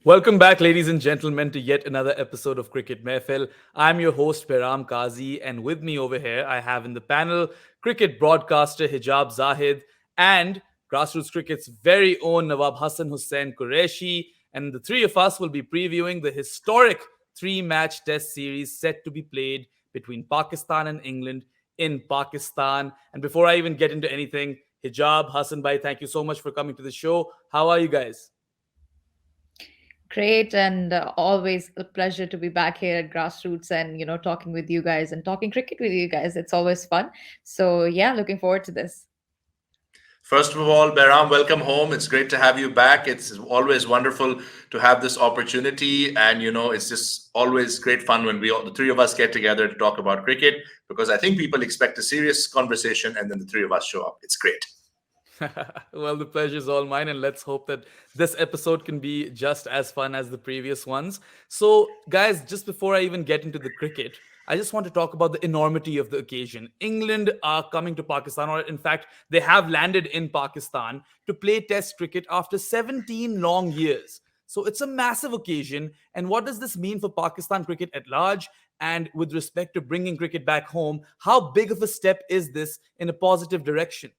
Welcome back, ladies and gentlemen, to yet another episode of Cricket Mehfil. I'm your host, Peram Kazi, and with me over here, I have in the panel cricket broadcaster Hijab Zahid and grassroots cricket's very own Nawab Hassan Hussain Qureshi. And the three of us will be previewing the historic three-match test series set to be played between Pakistan and England in Pakistan. And before I even get into anything, Hijab, Hassan Bhai, thank you so much for coming to the show. How are you guys? Great, and always a pleasure to be back here at Grassroots and talking with you guys and talking cricket with you guys. It's always fun. So yeah, looking forward to this. First of all, Behram, welcome home. It's great to have you back. It's always wonderful to have this opportunity. And, it's just always great fun when the three of us get together to talk about cricket because I think people expect a serious conversation and then the three of us show up. It's great. Well, the pleasure is all mine, and let's hope that this episode can be just as fun as the previous ones. So, guys, just before I even get into the cricket, I just want to talk about the enormity of the occasion. England are coming to Pakistan, or in fact, they have landed in Pakistan to play Test cricket after 17 long years. So, it's a massive occasion. And what does this mean for Pakistan cricket at large? And with respect to bringing cricket back home, how big of a step is this in a positive direction?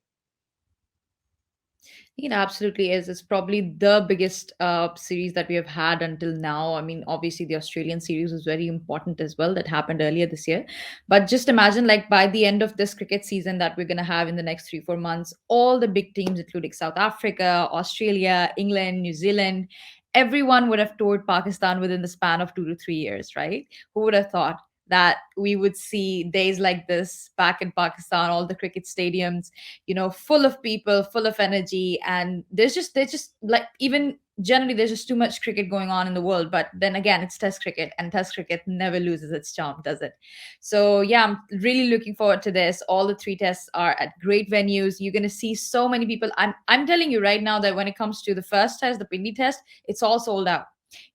It absolutely is. It's probably the biggest series that we have had until now. I mean, obviously, the Australian series was very important as well, that happened earlier this year. But just imagine, like, by the end of this cricket season that we're going to have in the next 3, 4 months, all the big teams, including South Africa, Australia, England, New Zealand, everyone would have toured Pakistan within the span of 2 to 3 years, right? Who would have thought? That we would see days like this back in Pakistan, all the cricket stadiums, full of people, full of energy. And there's just like, even generally, there's just too much cricket going on in the world. But then again, it's test cricket, and test cricket never loses its charm, does it? So yeah, I'm really looking forward to this. All the three tests are at great venues. You're going to see so many people. I'm telling you right now that when it comes to the first test, the Pindi test, it's all sold out.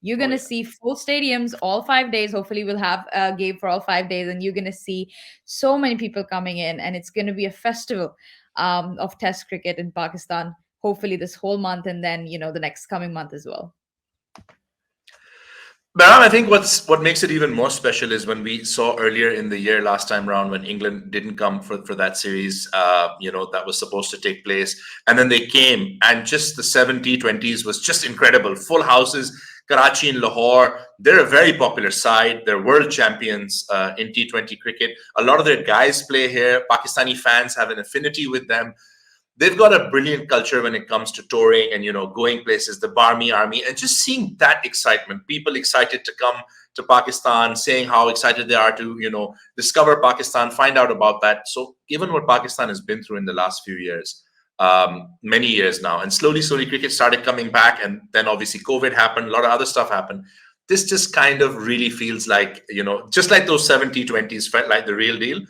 You're Oh, going to yeah. see full stadiums all 5 days. Hopefully, we'll have a game for all 5 days, and you're going to see so many people coming in, and it's going to be a festival of Test cricket in Pakistan. Hopefully, this whole month, and then the next coming month as well. Behram, I think what makes it even more special is when we saw earlier in the year, last time round, when England didn't come for that series, that was supposed to take place. And then they came, and just the 70-20s was just incredible. Full houses, Karachi and Lahore. They're a very popular side. They're world champions in T20 cricket. A lot of their guys play here. Pakistani fans have an affinity with them. They've got a brilliant culture when it comes to touring and going places, the Barmy Army, and just seeing that excitement, people excited to come to Pakistan, saying how excited they are to discover Pakistan, find out about that. So given what Pakistan has been through in the last few years, many years now, and slowly cricket started coming back, and then obviously COVID happened, a lot of other stuff happened. This just kind of really feels like, just like those 70-20s felt like the real deal.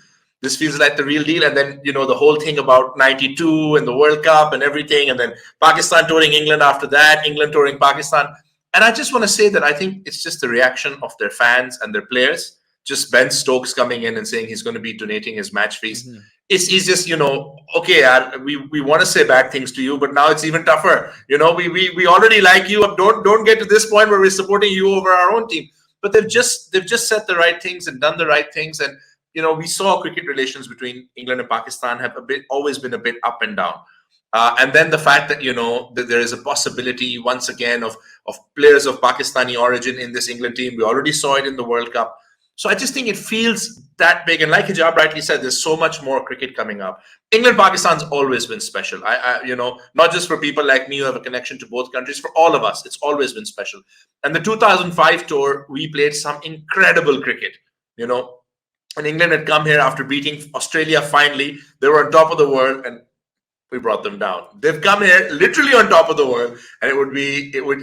This feels like the real deal. And then, the whole thing about 92 and the World Cup and everything. And then Pakistan touring England after that, England touring Pakistan. And I just want to say that I think it's just the reaction of their fans and their players. Just Ben Stokes coming in and saying he's going to be donating his match fees. Mhm. It's just, okay, we want to say bad things to you, but now it's even tougher. We already like you. Don't get to this point where we're supporting you over our own team. But they've just said the right things and done the right things. And we saw cricket relations between England and Pakistan have always been a bit up and down. And then the fact that that there is a possibility once again of players of Pakistani origin in this England team. We already saw it in the World Cup. So I just think it feels that big. And like Hijab rightly said, there's so much more cricket coming up. England Pakistan's always been special. Not just for people like me who have a connection to both countries. For all of us, it's always been special. And the 2005 tour, we played some incredible cricket. And England had come here after beating Australia finally. They were on top of the world, and we brought them down. They've come here literally on top of the world, and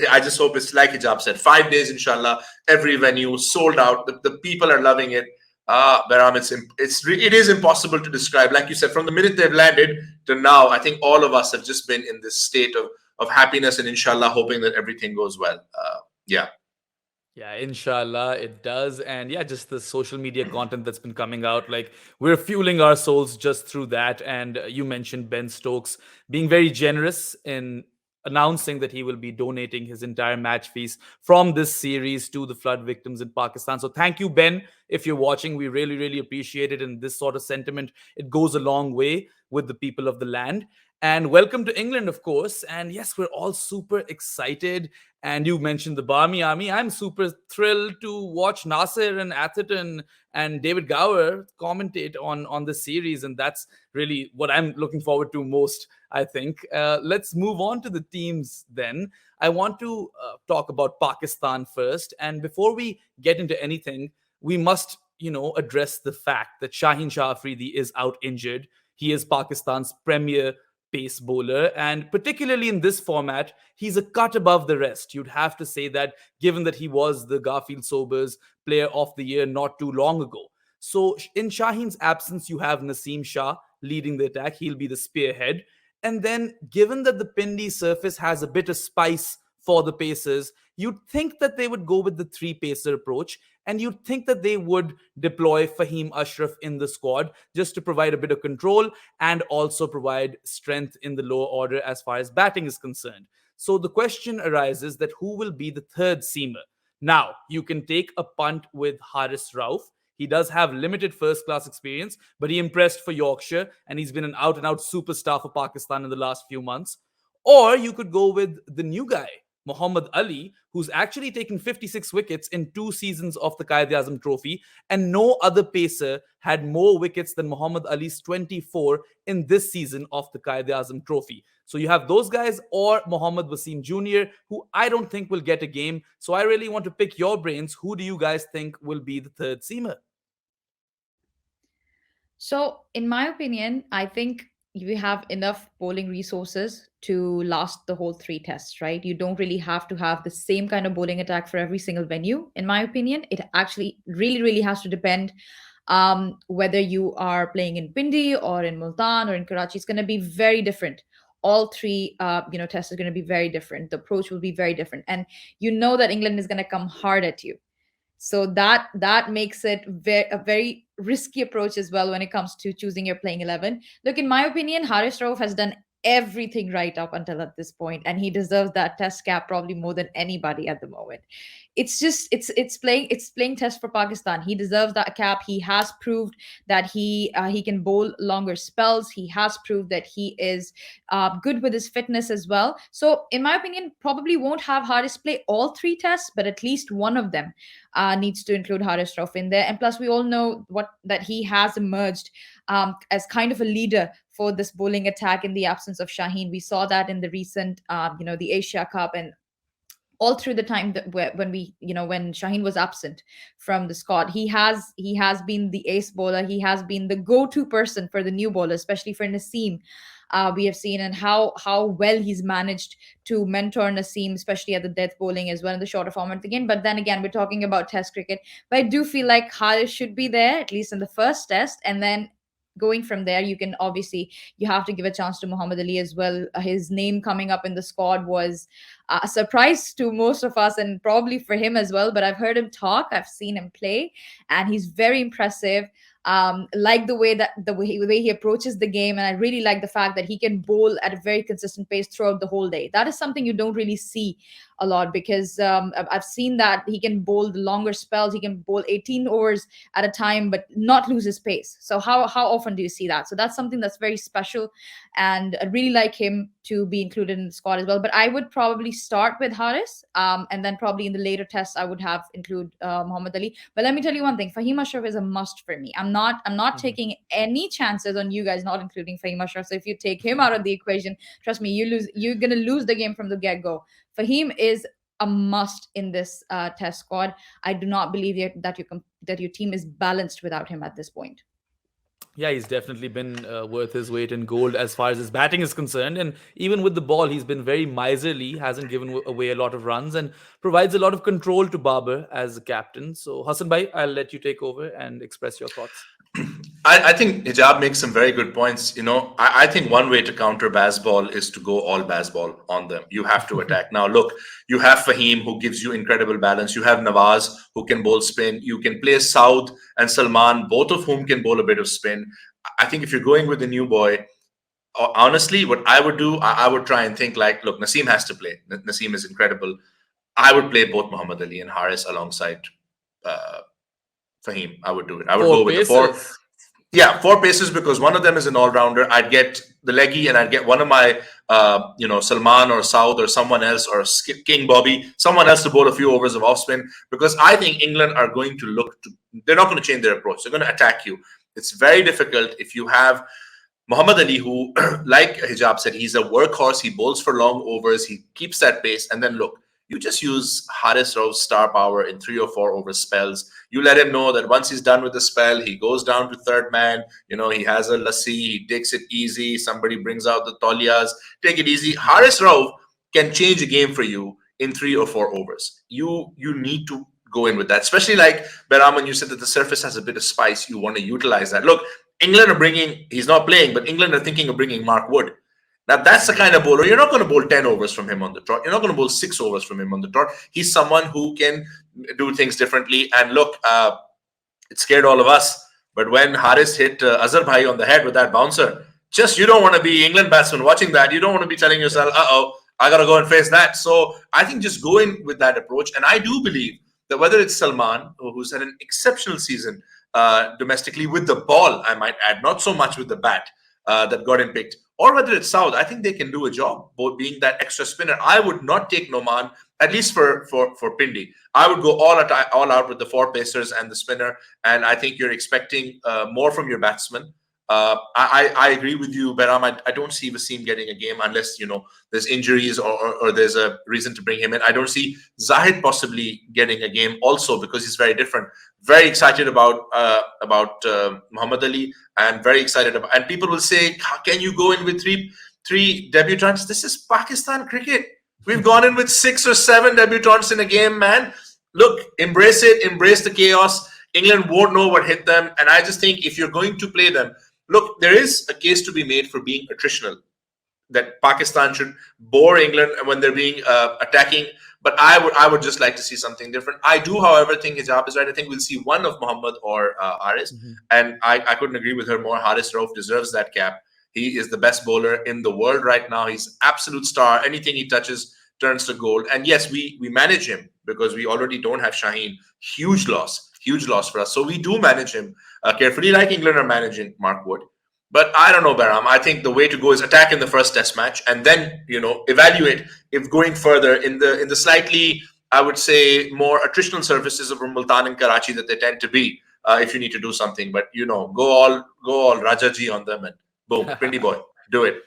I just hope it's like Hijab said, 5 days, inshallah, every venue sold out. The people are loving it. Behram, it is impossible to describe. Like you said, from the minute they've landed to now, I think all of us have just been in this state of happiness and inshallah hoping that everything goes well. Yeah. Yeah, inshallah, it does. And yeah, just the social media content that's been coming out, like we're fueling our souls just through that. And you mentioned Ben Stokes being very generous in announcing that he will be donating his entire match fees from this series to the flood victims in Pakistan. So thank you, Ben, if you're watching. We really, really appreciate it. And this sort of sentiment, it goes a long way with the people of the land. And welcome to England, of course. And yes, we're all super excited. And you mentioned the Barmy Army. I'm super thrilled to watch Nasser and Atherton and David Gower commentate on the series. And that's really what I'm looking forward to most, I think. Let's move on to the teams then. I want to talk about Pakistan first. And before we get into anything, we must, address the fact that Shaheen Shah Afridi is out injured. He is Pakistan's premier pace bowler, and particularly in this format, he's a cut above the rest. You'd have to say that, given that he was the Garfield Sobers Player of the Year not too long ago. So, in Shaheen's absence, you have Naseem Shah leading the attack. He'll be the spearhead. And then, given that the Pindi surface has a bit of spice for the Pacers, you'd think that they would go with the three pacer approach, and you'd think that they would deploy Fahim Ashraf in the squad just to provide a bit of control and also provide strength in the lower order as far as batting is concerned. So the question arises that who will be the third seamer? Now, you can take a punt with Haris Rauf. He does have limited first class experience, but he impressed for Yorkshire and he's been an out and out superstar for Pakistan in the last few months. Or you could go with the new guy, Muhammad Ali, who's actually taken 56 wickets in 2 seasons of the Quaid-e-Azam Trophy, and no other pacer had more wickets than Muhammad Ali's 24 in this season of the Quaid-e-Azam Trophy. So you have those guys or Mohammad Wasim Jr., who I don't think will get a game. So I really want to pick your brains. Who do you guys think will be the third seamer? So, in my opinion, I think you have enough bowling resources to last the whole three tests, right? You don't really have to have the same kind of bowling attack for every single venue. In my opinion, it actually really, really has to depend whether you are playing in Pindi or in Multan or in Karachi. It's going to be very different. All three, tests are going to be very different. The approach will be very different, and you know that England is going to come hard at you. So that makes it a very risky approach as well when it comes to choosing your playing 11. Look, in my opinion, Haris Rauf has done everything right up until at this point, and he deserves that test cap probably more than anybody at the moment. It's just it's playing test for Pakistan. He deserves that cap. He has proved that he can bowl longer spells. He has proved that he is good with his fitness as well. So in my opinion, probably won't have Haris play all three tests, but at least one of them needs to include Haris Rauf in there. And plus, we all know that he has emerged as kind of a leader for this bowling attack in the absence of Shaheen. We saw that in the recent, the Asia Cup, and all through the time that when Shaheen was absent from the squad, he has been the ace bowler. He has been the go-to person for the new bowler, especially for Naseem. We have seen and how well he's managed to mentor Naseem, especially at the death bowling as well in the shorter format again. But then again, we're talking about Test cricket. But I do feel like Haris should be there at least in the first Test, and then going from there, you have to give a chance to Muhammad Ali as well. His name coming up in the squad was a surprise to most of us and probably for him as well. But I've heard him talk, I've seen him play, and he's very impressive. Like the way he approaches the game, and I really like the fact that he can bowl at a very consistent pace throughout the whole day. That is something you don't really see a lot, because I've seen that he can bowl the longer spells. He can bowl 18 overs at a time, but not lose his pace. So how often do you see that? So that's something that's very special, and I really like him to be included in the squad as well. But I would probably start with Haris, and then probably in the later tests I would have include Muhammad Ali. But let me tell you one thing: Fahim Ashraf is a must for me. I'm not Mhm. taking any chances on you guys not including Fahim Ashraf. So if you take him out of the equation, trust me, you're gonna lose the game from the get go. Fahim is a must in this test squad. I do not believe that your team is balanced without him at this point. Yeah, he's definitely been worth his weight in gold as far as his batting is concerned. And even with the ball, he's been very miserly, hasn't given away a lot of runs, and provides a lot of control to Babar as a captain. So, Hassan Bhai, I'll let you take over and express your thoughts. I think Hijab makes some very good points. I think one way to counter baseball is to go all baseball on them. You have to attack. Now, look, you have Fahim, who gives you incredible balance. You have Nawaz, who can bowl spin. You can play Saud and Salman, both of whom can bowl a bit of spin. I think if you're going with the new boy, honestly, what I would do, I would try and think like, look, Naseem has to play. Naseem is incredible. I would play both Muhammad Ali and Haris alongside uh, Fahim. I would do it. I would Four go with the four. paces. Yeah, four paces because one of them is an all-rounder. I'd get the leggy, and I'd get one of my, Salman or Saud or someone else or King Bobby, someone else to bowl a few overs of off spin. Because I think England are going to look to. They're not going to change their approach. They're going to attack you. It's very difficult if you have Muhammad Ali, who, like Hijab said, he's a workhorse. He bowls for long overs. He keeps that pace. And then look, you just use Haris Rauf's star power in 3 or 4 over spells. You let him know that once he's done with the spell, he goes down to third man. He has a lassi. He takes it easy. Somebody brings out the tolias. Take it easy. Haris Rauf can change a game for you in 3 or 4 overs. You need to go in with that, especially like Beraman. You said that the surface has a bit of spice. You want to utilize that. Look, England are bringing. He's not playing, but England are thinking of bringing Mark Wood. Now that's the kind of bowler. You're not going to bowl 10 overs from him on the trot. You're not going to bowl 6 overs from him on the trot. He's someone who can do things differently. And look, it scared all of us. But when Haris hit Azhar Bhai on the head with that bouncer, just you don't want to be England batsman watching that. You don't want to be telling yourself, I got to go and face that. So I think just go in with that approach. And I do believe that whether it's Salman, who's had an exceptional season domestically with the ball, I might add, not so much with the bat that got him picked, or whether it's Saud, I think they can do a job, both being that extra spinner. I would not take Noman, at least for Pindi. I would go all out with the 4 pacers and the spinner, and I think you're expecting more from your batsman. I agree with you, Beram. I don't see Wasim getting a game unless there's injuries or there's a reason to bring him in. I don't see Zahid possibly getting a game also because he's very different. Very excited about Muhammad Ali and very excited about. And people will say, "How can you go in with three debutants? This is Pakistan cricket. We've gone in with 6 or 7 debutants in a game, man. Look, embrace it, embrace the chaos. England won't know what hit them, and I just think if you're going to play them." Look, there is a case to be made for being attritional, that Pakistan should bore England when they're being attacking. But I would just like to see something different. I do, however, think Hijab is right. I think we'll see one of Muhammad or Haris. And I couldn't agree with her more. Haris Rauf deserves that cap. He is the best bowler in the world right now. He's absolute star. Anything he touches turns to gold. And yes, we manage him because we already don't have Shaheen. Huge loss for us. So we do manage him carefully, like England are managing Mark Wood. But I don't know, Baram. I think the way to go is attack in the first Test match, and then evaluate if going further in the slightly, I would say, more attritional surfaces of Multan and Karachi that they tend to be. If you need to do something, but go all Rajaji on them and boom, Pindi boy, do it.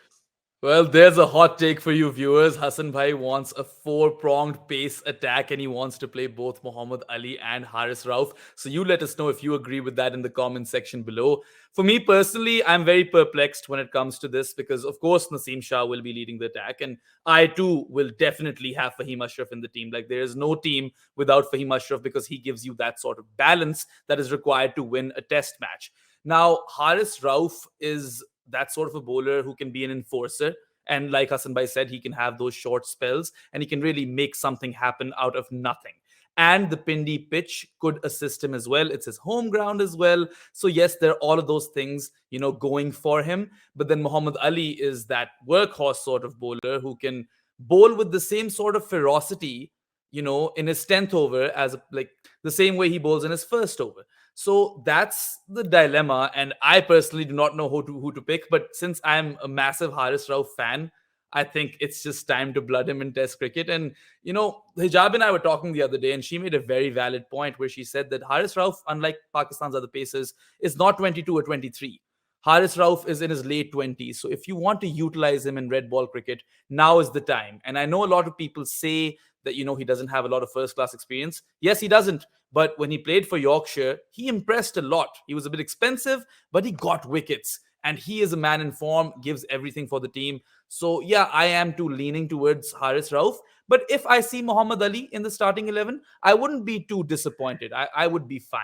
Well, there's a hot take for you viewers. Hassan Bhai wants a 4-pronged pace attack and he wants to play both Muhammad Ali and Haris Rauf. So you let us know if you agree with that in the comment section below. For me personally, I'm very perplexed when it comes to this because, of course, Naseem Shah will be leading the attack and I too will definitely have Fahim Ashraf in the team. Like there is no team without Fahim Ashraf because he gives you that sort of balance that is required to win a test match. Now, Haris Rauf is that sort of a bowler who can be an enforcer. And like Hassan Bhai said, he can have those short spells and he can really make something happen out of nothing. And the Pindi pitch could assist him as well. It's his home ground as well. So yes, there are all of those things, going for him. But then Muhammad Ali is that workhorse sort of bowler who can bowl with the same sort of ferocity, in his 10th over as like the same way he bowls in his first over. So that's the dilemma, and I personally do not know who to pick. But since I'm a massive Haris Rauf fan, I think it's just time to blood him in Test cricket. And Hijab and I were talking the other day, and she made a very valid point where she said that Haris Rauf, unlike Pakistan's other pacers, is not 22 or 23. Haris Rauf is in his late 20s. So if you want to utilize him in red ball cricket, now is the time. And I know a lot of people say that, he doesn't have a lot of first-class experience. Yes, he doesn't. But when he played for Yorkshire, he impressed a lot. He was a bit expensive, but he got wickets. And he is a man in form, gives everything for the team. So, yeah, I am too leaning towards Haris Rauf. But if I see Muhammad Ali in the starting 11, I wouldn't be too disappointed. I would be fine.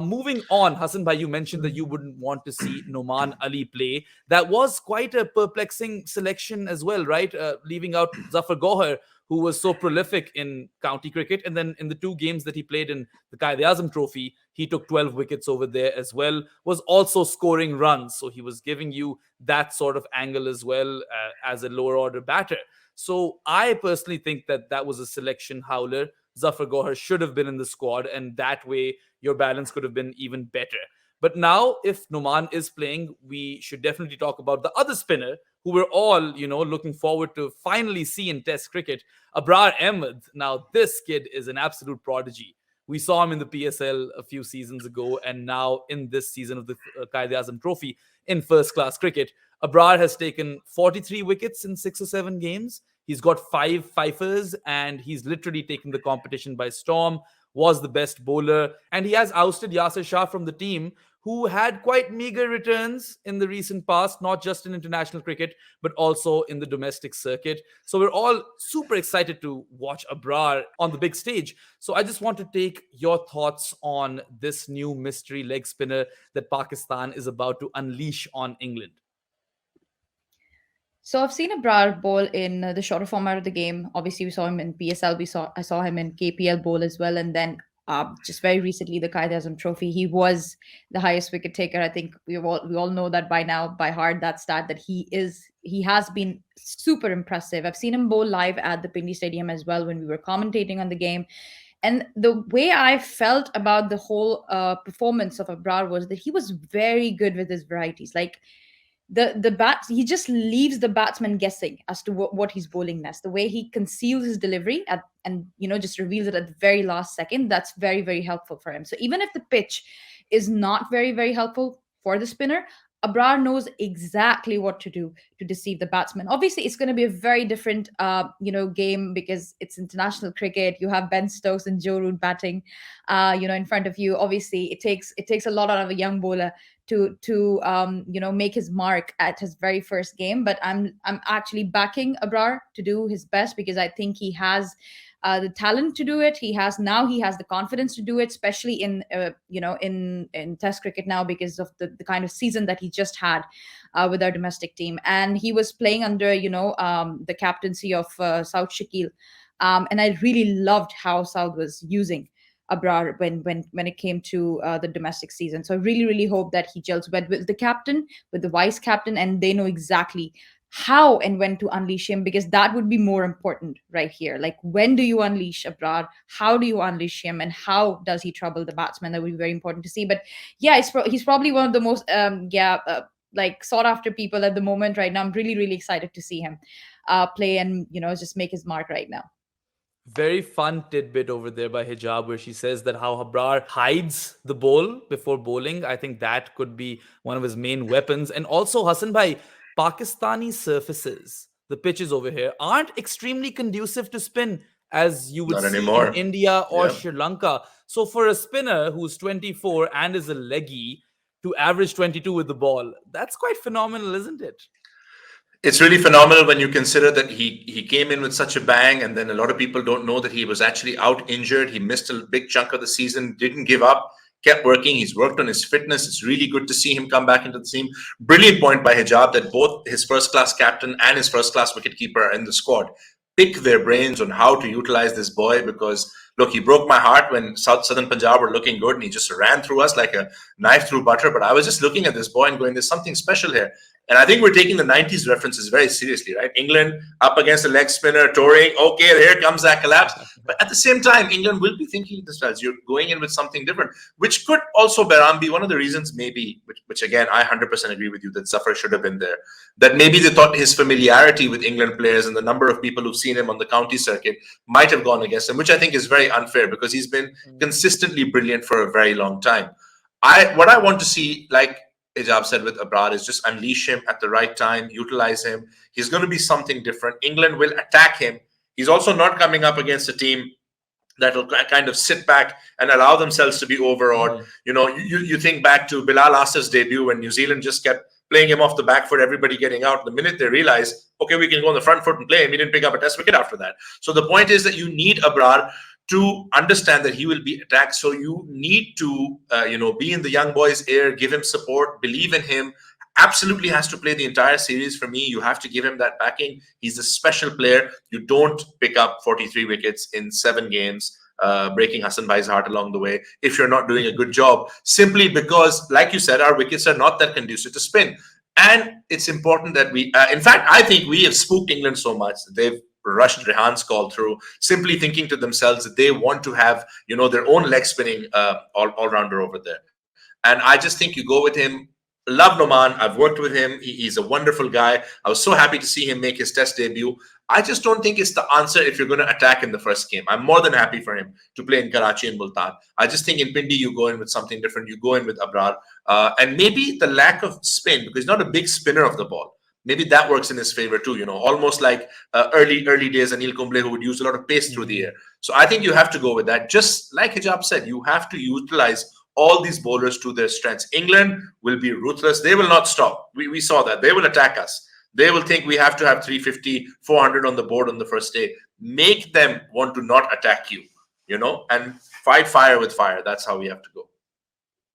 Moving on, Hassan Bhai, you mentioned that you wouldn't want to see Noman Ali play. That was quite a perplexing selection as well, right? Leaving out Zafar Gohar, who was so prolific in county cricket. And then in the two games that he played in the Quaid-e-Azam Trophy, he took 12 wickets over there as well, was also scoring runs. So he was giving you that sort of angle as well as a lower order batter. So I personally think that that was a selection howler. Zafar Gohar should have been in the squad, and that way your balance could have been even better. But now, if Noman is playing, we should definitely talk about the other spinner who we're all, looking forward to finally see in Test cricket, Abrar Ahmed. Now, this kid is an absolute prodigy. We saw him in the PSL a few seasons ago, and now in this season of the Quaid-e-Azam Trophy in first class cricket. Abrar has taken 43 wickets in 6 or 7 games. He's got 5 fifers, and he's literally taken the competition by storm, was the best bowler, and he has ousted Yasir Shah from the team, who had quite meager returns in the recent past, not just in international cricket, but also in the domestic circuit. So we're all super excited to watch Abrar on the big stage. So I just want to take your thoughts on this new mystery leg spinner that Pakistan is about to unleash on England. So I've seen Abrar bowl in the shorter format of the game. Obviously, we saw him in PSL. I saw him in KPL bowl as well, and then just very recently the Quaid-e-Azam Trophy. He was the highest wicket taker. I think we all know that by now by heart, that stat, that he has been super impressive. I've seen him bowl live at the Pindi Stadium as well when we were commentating on the game. And the way I felt about the whole performance of Abrar was that he was very good with his varieties. Like the bat, he just leaves the batsman guessing as to what he's bowling next. The way he conceals his delivery and just reveals it at the very last second, that's very, very helpful for him. So even if the pitch is not very, very helpful for the spinner, Abrar knows exactly what to do to deceive the batsman. Obviously, it's going to be a very different, game, because it's international cricket. You have Ben Stokes and Joe Root batting, in front of you. Obviously, it takes a lot out of a young bowler to make his mark at his very first game. But I'm actually backing Abrar to do his best, because I think he has the talent to do it. He has the confidence to do it, especially in Test cricket now, because of the kind of season that he just had with our domestic team. And he was playing under the captaincy of Saud Shakil, and I really loved how Saud was using Abrar when it came to the domestic season. So I really, really hope that he gels well with the captain, with the vice captain, and they know exactly how and when to unleash him, because that would be more important right here. Like, when do you unleash Abrar? How do you unleash him? And how does he trouble the batsman? That would be very important to see. But yeah, he's probably one of the most like sought after people at the moment right now. I'm really, really excited to see him play and just make his mark right now. Very fun tidbit over there by Hijab, where she says that how Habrar hides the ball before bowling. I think that could be one of his main weapons. And also, Hassan bhai, Pakistani surfaces, the pitches over here, aren't extremely conducive to spin as you would Not see in anymore. India or Yeah. Sri Lanka. So for a spinner who's 24 and is a leggy to average 22 with the ball, that's quite phenomenal, isn't it? It's really phenomenal when you consider that he came in with such a bang, and then a lot of people don't know that he was actually out injured. He missed a big chunk of the season, didn't give up, kept working. He's worked on his fitness. It's really good to see him come back into the team. Brilliant point by Hijab that both his first class captain and his first class wicketkeeper are in the squad. Pick their brains on how to utilize this boy, because look, he broke my heart when Southern Punjab were looking good and he just ran through us like a knife through butter. But I was just looking at this boy and going, there's something special here. And I think we're taking the 90s references very seriously, right? England up against a leg spinner, touring. Okay, here comes that collapse. But at the same time, England will be thinking this as you're going in with something different, which could also, Behram, be one of the reasons maybe, which again, I 100% agree with you that Zafar should have been there, that maybe they thought his familiarity with England players and the number of people who've seen him on the county circuit might have gone against him, which I think is very unfair, because he's been consistently brilliant for a very long time. What I want to see, like Ijab said with Abrar, is just unleash him at the right time, utilize him. He's going to be something different. England will attack him. He's also not coming up against a team that will kind of sit back and allow themselves to be overawed. You think back to Bilal Asser's debut when New Zealand just kept playing him off the back foot, everybody getting out. The minute they realize, okay, we can go on the front foot and play him, he didn't pick up a test wicket after that. So the point is that you need Abrar to understand that he will be attacked. So you need to, be in the young boy's ear, give him support, believe in him, absolutely has to play the entire series for me. You have to give him that backing. He's a special player. You don't pick up 43 wickets in 7 games, breaking Hassan Bhai's heart along the way if you're not doing a good job, simply because, like you said, our wickets are not that conducive to spin. And it's important that in fact, I think we have spooked England so much that they've rushed Rehan's call through, simply thinking to themselves that they want to have, their own leg spinning all rounder over there. And I just think you go with him. Love Noman. I've worked with him. He's a wonderful guy. I was so happy to see him make his test debut. I just don't think it's the answer if you're going to attack in the first game. I'm more than happy for him to play in Karachi and Multan. I just think in Pindi, you go in with something different. You go in with Abrar. And maybe the lack of spin, because he's not a big spinner of the ball. Maybe that works in his favor too, almost like early days Anil Kumble, who would use a lot of pace through the air. So I think you have to go with that. Just like Hijab said, you have to utilize all these bowlers to their strengths. England will be ruthless. They will not stop. We saw that. They will attack us. They will think we have to have 350, 400 on the board on the first day. Make them want to not attack you, and fight fire with fire. That's how we have to go.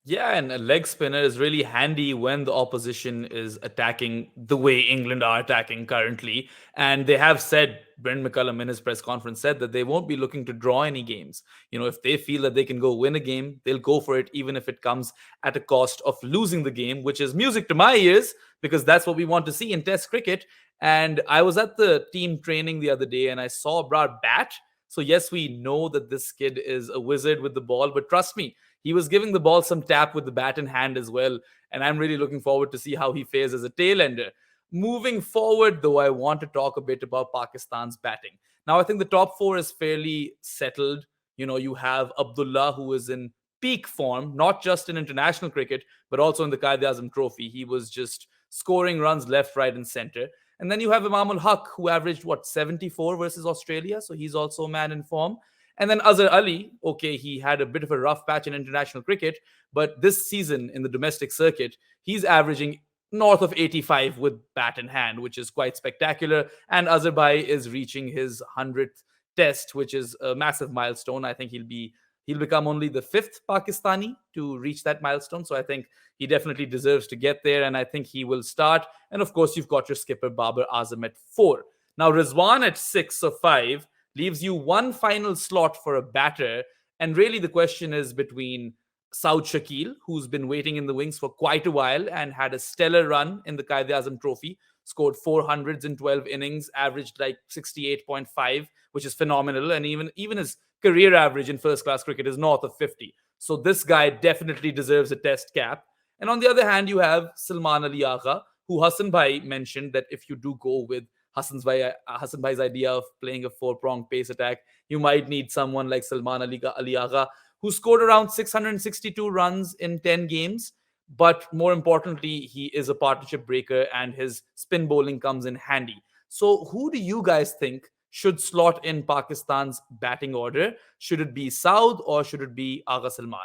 Yeah, and a leg spinner is really handy when the opposition is attacking the way England are attacking currently. And they have said, Brent McCullum in his press conference said that they won't be looking to draw any games. If they feel that they can go win a game, they'll go for it, even if it comes at a cost of losing the game, which is music to my ears, because that's what we want to see in Test cricket. And I was at the team training the other day and I saw Brad bat. So yes, we know that this kid is a wizard with the ball, but trust me, he was giving the ball some tap with the bat in hand as well. And I'm really looking forward to see how he fares as a tail ender. Moving forward, though, I want to talk a bit about Pakistan's batting. Now, I think the top four is fairly settled. You have Abdullah, who is in peak form, not just in international cricket, but also in the Qaid-e-Azam Trophy. He was just scoring runs left, right, and center. And then you have Imam ul Haq, who averaged, 74 versus Australia. So he's also a man in form. And then Azhar Ali, okay, he had a bit of a rough patch in international cricket, but this season in the domestic circuit, he's averaging north of 85 with bat in hand, which is quite spectacular. And Azhar is reaching his 100th test, which is a massive milestone. I think he'll become only the fifth Pakistani to reach that milestone. So I think he definitely deserves to get there, and I think he will start. And of course, you've got your skipper Babar Azam at 4. Now Rizwan at 6 or 5 leaves you one final slot for a batter. And really the question is between Saud Shakil, who's been waiting in the wings for quite a while and had a stellar run in the Qaid-e-Azam Trophy, scored 400s in 12 innings, averaged like 68.5, which is phenomenal. And even his career average in first-class cricket is north of 50. So this guy definitely deserves a test cap. And on the other hand, you have Salman Ali Agha, who Hassan Bhai mentioned that if you do go with Hassan Bhai's idea of playing a 4-pronged pace attack, you might need someone like Salman Ali Agha, who scored around 662 runs in 10 games. But more importantly, he is a partnership breaker and his spin bowling comes in handy. So who do you guys think should slot in Pakistan's batting order? Should it be Saud or should it be Agha Salman?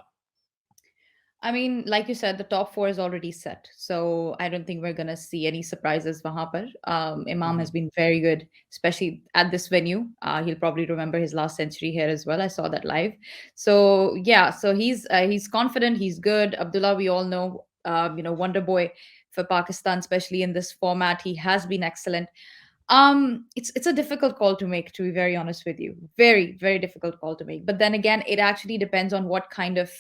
I mean, like you said, the top four is already set. So I don't think we're going to see any surprises wahan par. Imam has been very good, especially at this venue. He'll probably remember his last century here as well. I saw that live. So yeah, so he's confident. He's good. Abdullah, we all know, Wonder Boy for Pakistan, especially in this format. He has been excellent. It's a difficult call to make, to be very honest with you. Very, very difficult call to make. But then again, it actually depends on what kind of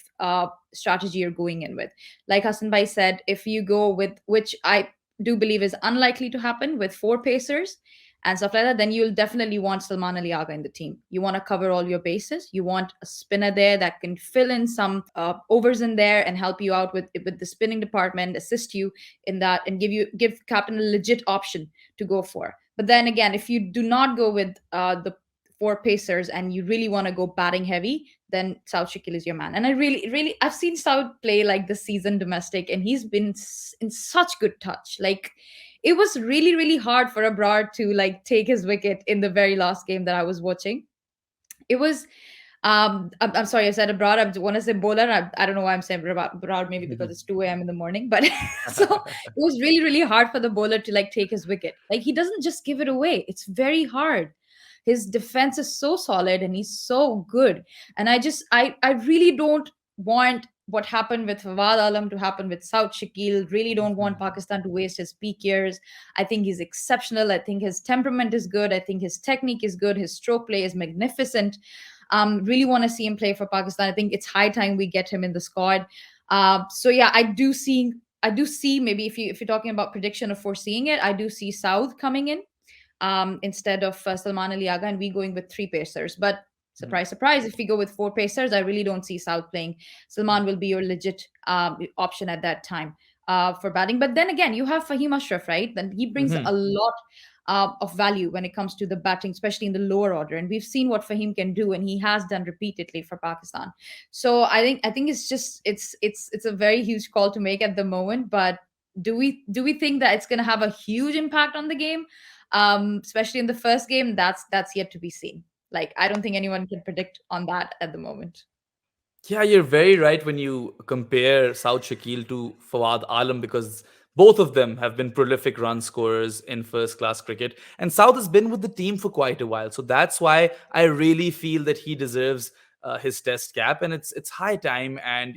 strategy you're going in with. Like Hassan Bhai said, if you go with, which I do believe is unlikely to happen, with 4 pacers and stuff like that, then you'll definitely want Salman Ali Agha in the team. You want to cover all your bases. You want a spinner there that can fill in some overs in there and help you out with the spinning department, assist you in that, and give captain a legit option to go for. But then again, if you do not go with the 4 pacers and you really want to go batting heavy, then Saud Shakil is your man. And I really, I've seen Saud play like this season domestic, and he's been in such good touch. Like, it was really, really hard for Abrar to like take his wicket in the very last game that I was watching. It was I'm sorry, I said Abrar. I want to say bowler. I don't know why I'm saying Abrar, maybe because it's 2 a.m. in the morning. But so it was really, really hard for the bowler to like take his wicket. Like, he doesn't just give it away. It's very hard. His defense is so solid and he's so good. And I really don't want what happened with Fawad Alam to happen with Saud Shakil. Really don't want Mhm. Pakistan to waste his peak years. I think he's exceptional. I think his temperament is good. I think his technique is good. His stroke play is magnificent. Really want to see him play for Pakistan. I think it's high time we get him in the squad. So yeah, I do see maybe if you're talking about prediction or foreseeing it, I do see Saud coming in instead of Salman Ali Aga, and we going with three pacers. But Mhm. surprise, surprise, if we go with four pacers, I really don't see South playing. Salman will be your legit option at that time for batting. But then again, you have Fahim Ashraf, right? Then he brings a Mhm. lot of value when it comes to the batting, especially in the lower order. And we've seen what Fahim can do, and he has done repeatedly for Pakistan. So I think it's just it's a very huge call to make at the moment. But do we think that it's going to have a huge impact on the game, especially in the first game? That's yet to be seen. Like, I don't think anyone can predict on that at the moment. Yeah, you're very right when you compare Saud Shakil to Fawad Alam, because both of them have been prolific run scorers in first class cricket. And Saud has been with the team for quite a while. So that's why I really feel that he deserves his test cap. And it's high time. And,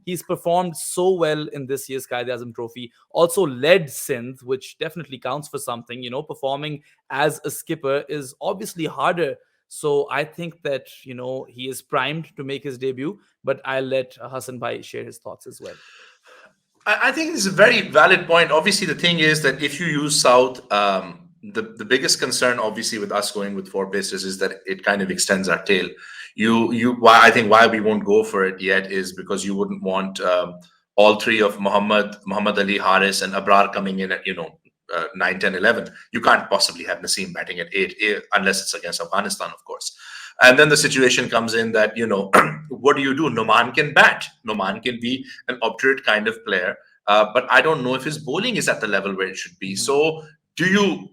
he's performed so well in this year's Qaid Azam Trophy. Also led Sindh, which definitely counts for something. Performing as a skipper is obviously harder. So I think that, he is primed to make his debut, but I'll let Hassan Bhai share his thoughts as well. I think it's a very valid point. Obviously, the thing is that if you use South, the biggest concern, obviously, with us going with four pacers is that it kind of extends our tail. Why I think why we won't go for it yet is because you wouldn't want all three of Muhammad Ali, Haris, and Abrar coming in at 9, 10, 11. You can't possibly have Naseem batting at 8 unless it's against Afghanistan, of course. And then the situation comes in that, what do? Noman can bat. Noman can be an obdurate kind of player. But I don't know if his bowling is at the level where it should be. Mhm. So do you?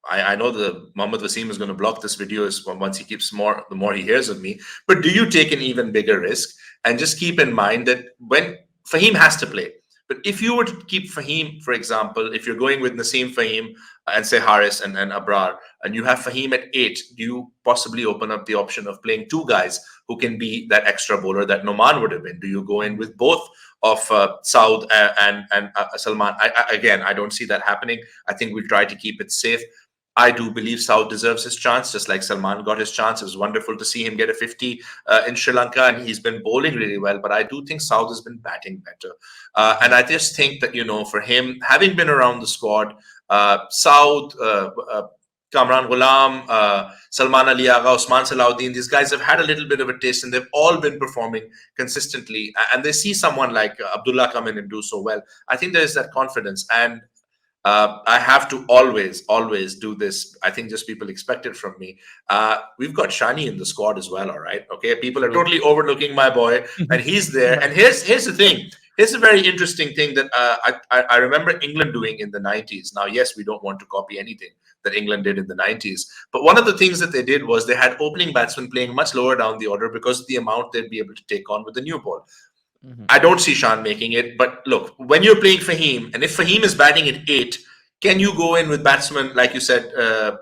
I know the Mohammad Wasim is going to block this video once he keeps more, the more he hears of me. But do you take an even bigger risk and just keep in mind that when Fahim has to play, but if you were to keep Fahim, for example, if you're going with Naseem Fahim and say Haris and Abrar, and you have Fahim at 8, do you possibly open up the option of playing two guys who can be that extra bowler that Noman would have been? Do you go in with both of Saud and Salman? Again, I don't see that happening. I think we'll try to keep it safe. I do believe Saud deserves his chance, just like Salman got his chance. It was wonderful to see him get a 50 in Sri Lanka, and he's been bowling really well. But I do think Saud has been batting better. And I just think that, for him, having been around the squad, Saud, Kamran Ghulam, Salman Ali Agha, Osman Salahuddin, these guys have had a little bit of a taste and they've all been performing consistently. And they see someone like Abdullah come in and do so well. I think there is that confidence. And I have to always do this. I think just people expect it from me. We've got Shani in the squad as well. All right, okay. People are True. totally overlooking my boy, and he's there. And here's the thing. Here's a very interesting thing that I remember England doing in the 90s. Now, yes, we don't want to copy anything that England did in the 90s, but one of the things that they did was they had opening batsmen playing much lower down the order because of the amount they'd be able to take on with the new ball. Mhm. I don't see Shan making it. But look, when you're playing Fahim, and if Fahim is batting at 8, can you go in with batsmen, like you said,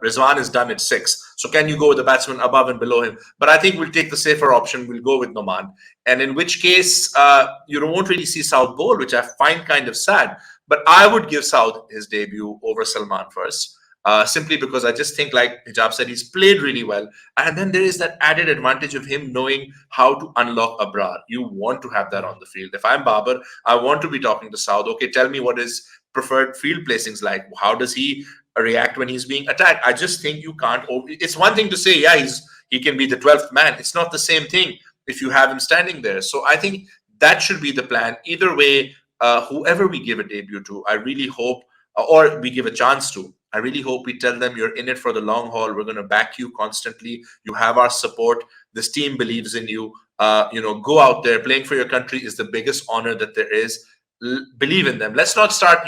Rizwan is done at 6. So can you go with the batsman above and below him? But I think we'll take the safer option. We'll go with Noman. And in which case, you won't really see South bowl, which I find kind of sad. But I would give South his debut over Salman first. Simply because I just think, like Hijab said, he's played really well. And then there is that added advantage of him knowing how to unlock Abrar. You want to have that on the field. If I'm Babar, I want to be talking to Saud. Okay, tell me what his preferred field placings like. How does he react when he's being attacked? I just think you can't. It's one thing to say, yeah, he can be the 12th man. It's not the same thing if you have him standing there. So I think that should be the plan. Either way, whoever we give a debut to, I really hope, or we give a chance to, I really hope we tell them you're in it for the long haul. We're going to back you constantly. You have our support. This team believes in you. Go out there. Playing for your country is the biggest honor that there is. Believe in them. Let's not start,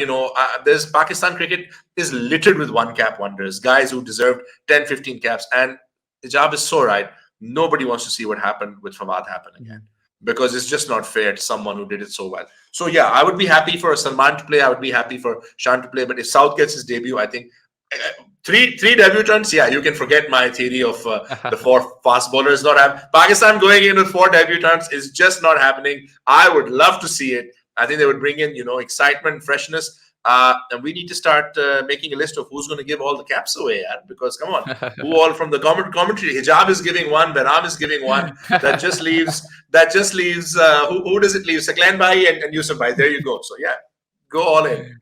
there's Pakistan cricket is littered with one cap wonders, guys who deserved 10, 15 caps. And the job is so right. Nobody wants to see what happened with Fawad happen again, Mhm. because it's just not fair to someone who did it so well. So yeah, I would be happy for Salman to play. I would be happy for Shan to play. But if South gets his debut, I think three debutants. Yeah, you can forget my theory of the four fast bowlers not have Pakistan going in with four debutants is just not happening. I would love to see it. I think they would bring in excitement, freshness. And we need to start making a list of who's going to give all the caps away, yeah? Because come on, who all from the commentary? Hijab is giving one, Behram is giving one. That just leaves. Who does it leave? Saklan Bhai and Yusuf Bhai. There you go. So yeah, go all in.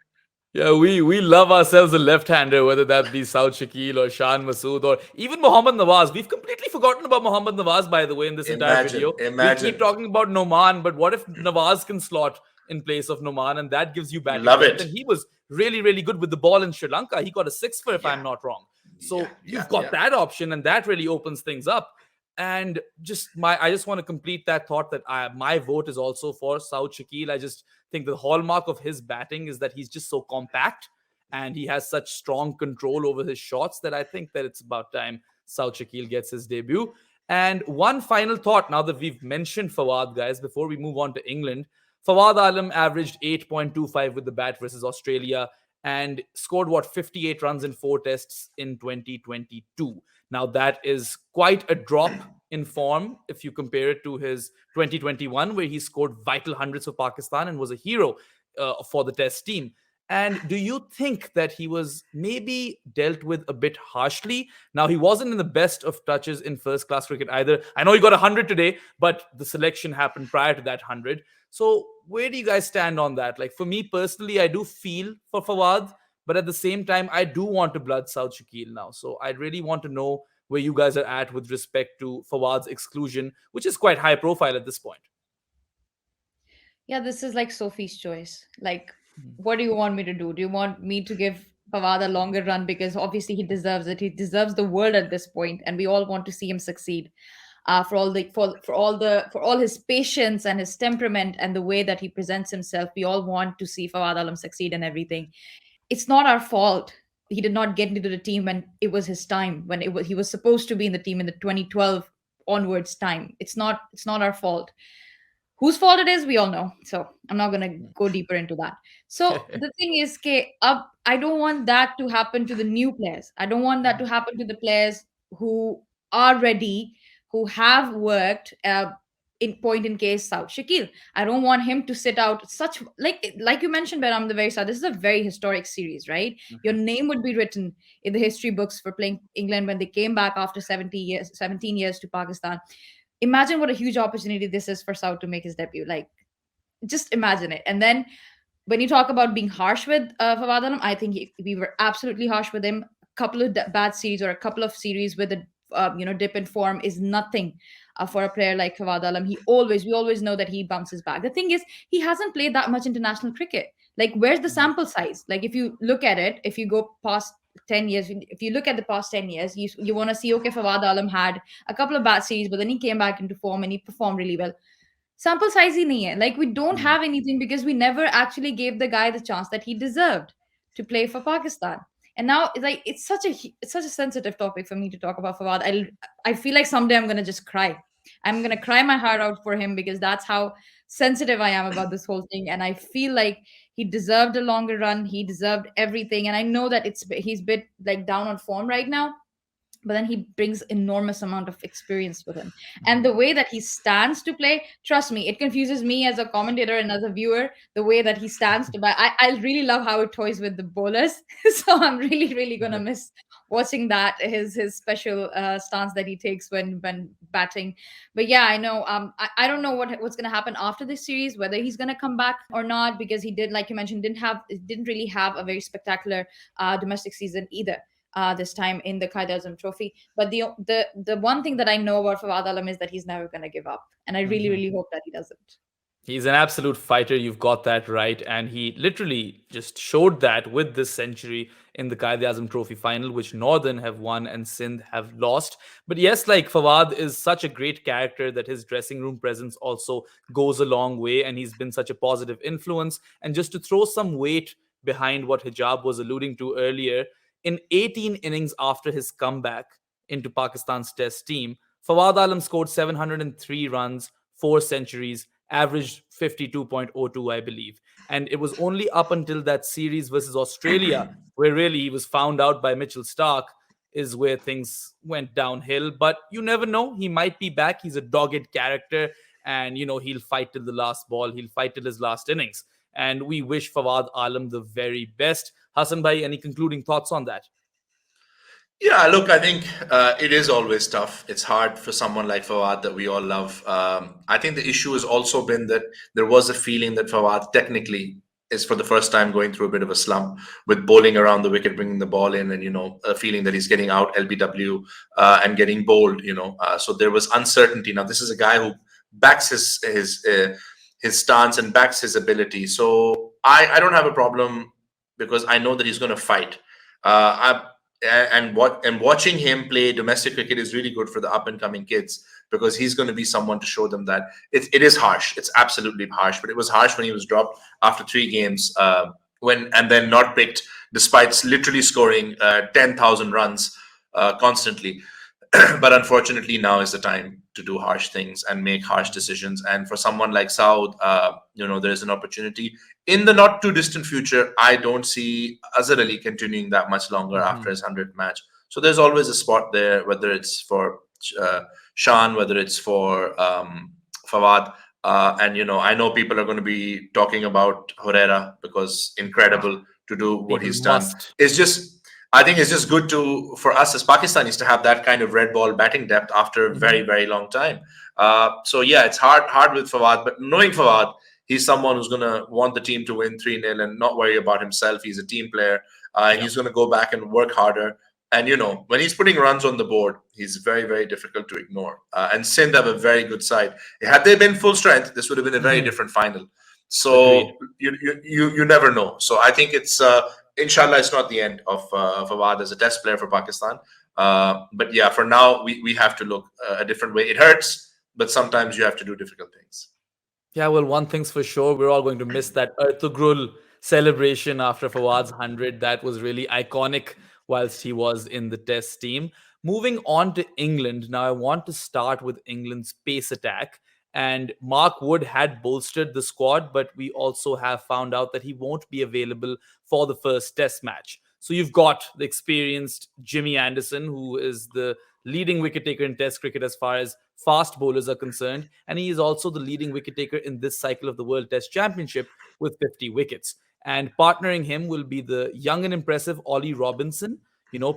Yeah, we love ourselves a left-hander, whether that be Saud Shakil or Shan Masood or even Mohammad Nawaz. We've completely forgotten about Mohammad Nawaz, by the way, in this entire Imagine, video. We keep imagine. talking about Noman, but what if Nawaz can slot in place of Noman and that gives you batting Love depth? it. And he was really, really good with the ball in Sri Lanka. He got a sixer, if Yeah, I'm not wrong. yeah, So yeah, you've got yeah. that option, and that really opens things up. And I just want to complete that thought that my vote is also for Saud Shakil. I just think the hallmark of his batting is that he's just so compact and he has such strong control over his shots that I think that it's about time Saud Shakil gets his debut. And one final thought now that we've mentioned Fawad, guys, before we move on to England. Fawad Alam averaged 8.25 with the bat versus Australia and scored 58 runs in four tests in 2022. Now, that is quite a drop in form if you compare it to his 2021, where he scored vital hundreds for Pakistan and was a hero for the test team. And do you think that he was maybe dealt with a bit harshly? Now, he wasn't in the best of touches in first class cricket either. I know he got 100 today, but the selection happened prior to that 100. So, where do you guys stand on that? Like, for me personally, I do feel for Fawad, but at the same time, I do want to blood South Shakil now. So, I really want to know where you guys are at with respect to Fawad's exclusion, which is quite high profile at this point. Yeah, this is like Sophie's choice. Like, what do you want me to do? Do you want me to give Pavard a longer run because obviously he deserves it. He deserves the world at this point, and we all want to see him succeed. For all his patience and his temperament and the way that he presents himself, we all want to see Fawad Alam succeed and everything. It's not our fault. He did not get into the team when it was his time. When he was supposed to be in the team in the 2012 onwards time. It's not our fault. Whose fault it is, we all know. So I'm not gonna go deeper into that. So the thing is, I don't want that to happen to the new players. I don't want that to happen to the players who are ready, who have worked. In point in case South Shakil, I don't want him to sit out such like you mentioned, but I'm the very start. This is a very historic series, right? Your name would be written in the history books for playing England when they came back after 17 years to Pakistan. Imagine what a huge opportunity this is for Saud to make his debut. Like, just imagine it. And then when you talk about being harsh with Fawad Alam, I think we were absolutely harsh with him. A couple of bad series or a couple of series with a dip in form is nothing for a player like Fawad Alam. We always know that he bounces back. The thing is, he hasn't played that much international cricket. Like, where's the sample size? Like, if you look at it, if you go past 10 years, if you look at the past 10 years, you want to see, okay, Fawad Alam had a couple of bad series, but then he came back into form and he performed really well. Sample size ही नहीं है. Like, we don't have anything because we never actually gave the guy the chance that he deserved to play for Pakistan. And now it's such a sensitive topic for me to talk about Fawad. I feel like someday I'm gonna just cry. I'm gonna cry my heart out for him because that's how sensitive I am about this whole thing. And I feel like he deserved a longer run. He deserved everything. And I know that he's bit like down on form right now, but then he brings enormous amount of experience with him, and the way that he stands to play, trust me, it confuses me as a commentator and as a viewer. The way that he stands to bat, I really love how it toys with the bowlers. So I'm really gonna miss watching that, his special stance that he takes when batting. But yeah, I know, I don't know what's gonna happen after this series, whether he's gonna come back or not, because he did, like you mentioned, didn't really have a very spectacular domestic season either, this time in the Qaid Azam Trophy. But the one thing that I know about Fawad Alam is that he's never going to give up, and I really hope that he doesn't. He's an absolute fighter. You've got that right. And he literally just showed that with this century in the Qaid Azam Trophy final, which Northern have won and Sindh have lost. But yes, like Fawad is such a great character that his dressing room presence also goes a long way. And he's been such a positive influence. And just to throw some weight behind what Hijab was alluding to earlier, in 18 innings after his comeback into Pakistan's test team, Fawad Alam scored 703 runs, four centuries, averaged 52.02, I believe. And it was only up until that series versus Australia where really he was found out by Mitchell Stark is where things went downhill. But you never know. He might be back. He's a dogged character, and he'll fight till the last ball. He'll fight till his last innings. And we wish Fawad Alam the very best. Hassan Bhai, any concluding thoughts on that? Yeah, look, I think it is always tough. It's hard for someone like Fawad that we all love. I think the issue has also been that there was a feeling that Fawad technically is for the first time going through a bit of a slump with bowling around the wicket, bringing the ball in, and a feeling that he's getting out LBW and getting bowled. So there was uncertainty. Now this is a guy who backs his stance and backs his ability. So I don't have a problem because I know that he's going to fight. I and watching him play domestic cricket is really good for the up and coming kids because he's going to be someone to show them that it is harsh. It's absolutely harsh, but it was harsh when he was dropped after 3 games and then not picked despite literally scoring 10,000 runs constantly. But unfortunately, now is the time to do harsh things and make harsh decisions. And for someone like Saud, there is an opportunity in the not too distant future. I don't see Azhar Ali continuing that much longer after his 100th match. So there's always a spot there, whether it's for Shan, whether it's for Fawad. And I know people are going to be talking about Herrera because incredible to do what People he's done. must. I think it's just good for us as Pakistanis to have that kind of red ball batting depth after a very, very long time. So yeah, it's hard with Fawad, but knowing Fawad, he's someone who's going to want the team to win 3-0 and not worry about himself. He's a team player. He's going to go back and work harder. And, when he's putting runs on the board, he's very, very difficult to ignore. And Sindh have a very good side. Had they been full strength, this would have been a very different final. Agreed. So you never know. So I think it's inshallah it's not the end of Fawad as a test player for Pakistan. But yeah, for now we have to look a different way. It hurts, but sometimes you have to do difficult things. Yeah, well, one thing's for sure, we're all going to miss that Ertugrul celebration after Fawad's 100. That was really iconic whilst he was in the test team. Moving on to England, now I want to start with England's pace attack. And Mark Wood had bolstered the squad, but we also have found out that he won't be available for the first test match. So you've got the experienced Jimmy Anderson, who is the leading wicket taker in Test cricket as far as fast bowlers are concerned. And he is also the leading wicket taker in this cycle of the World Test Championship with 50 wickets. And partnering him will be the young and impressive Ollie Robinson.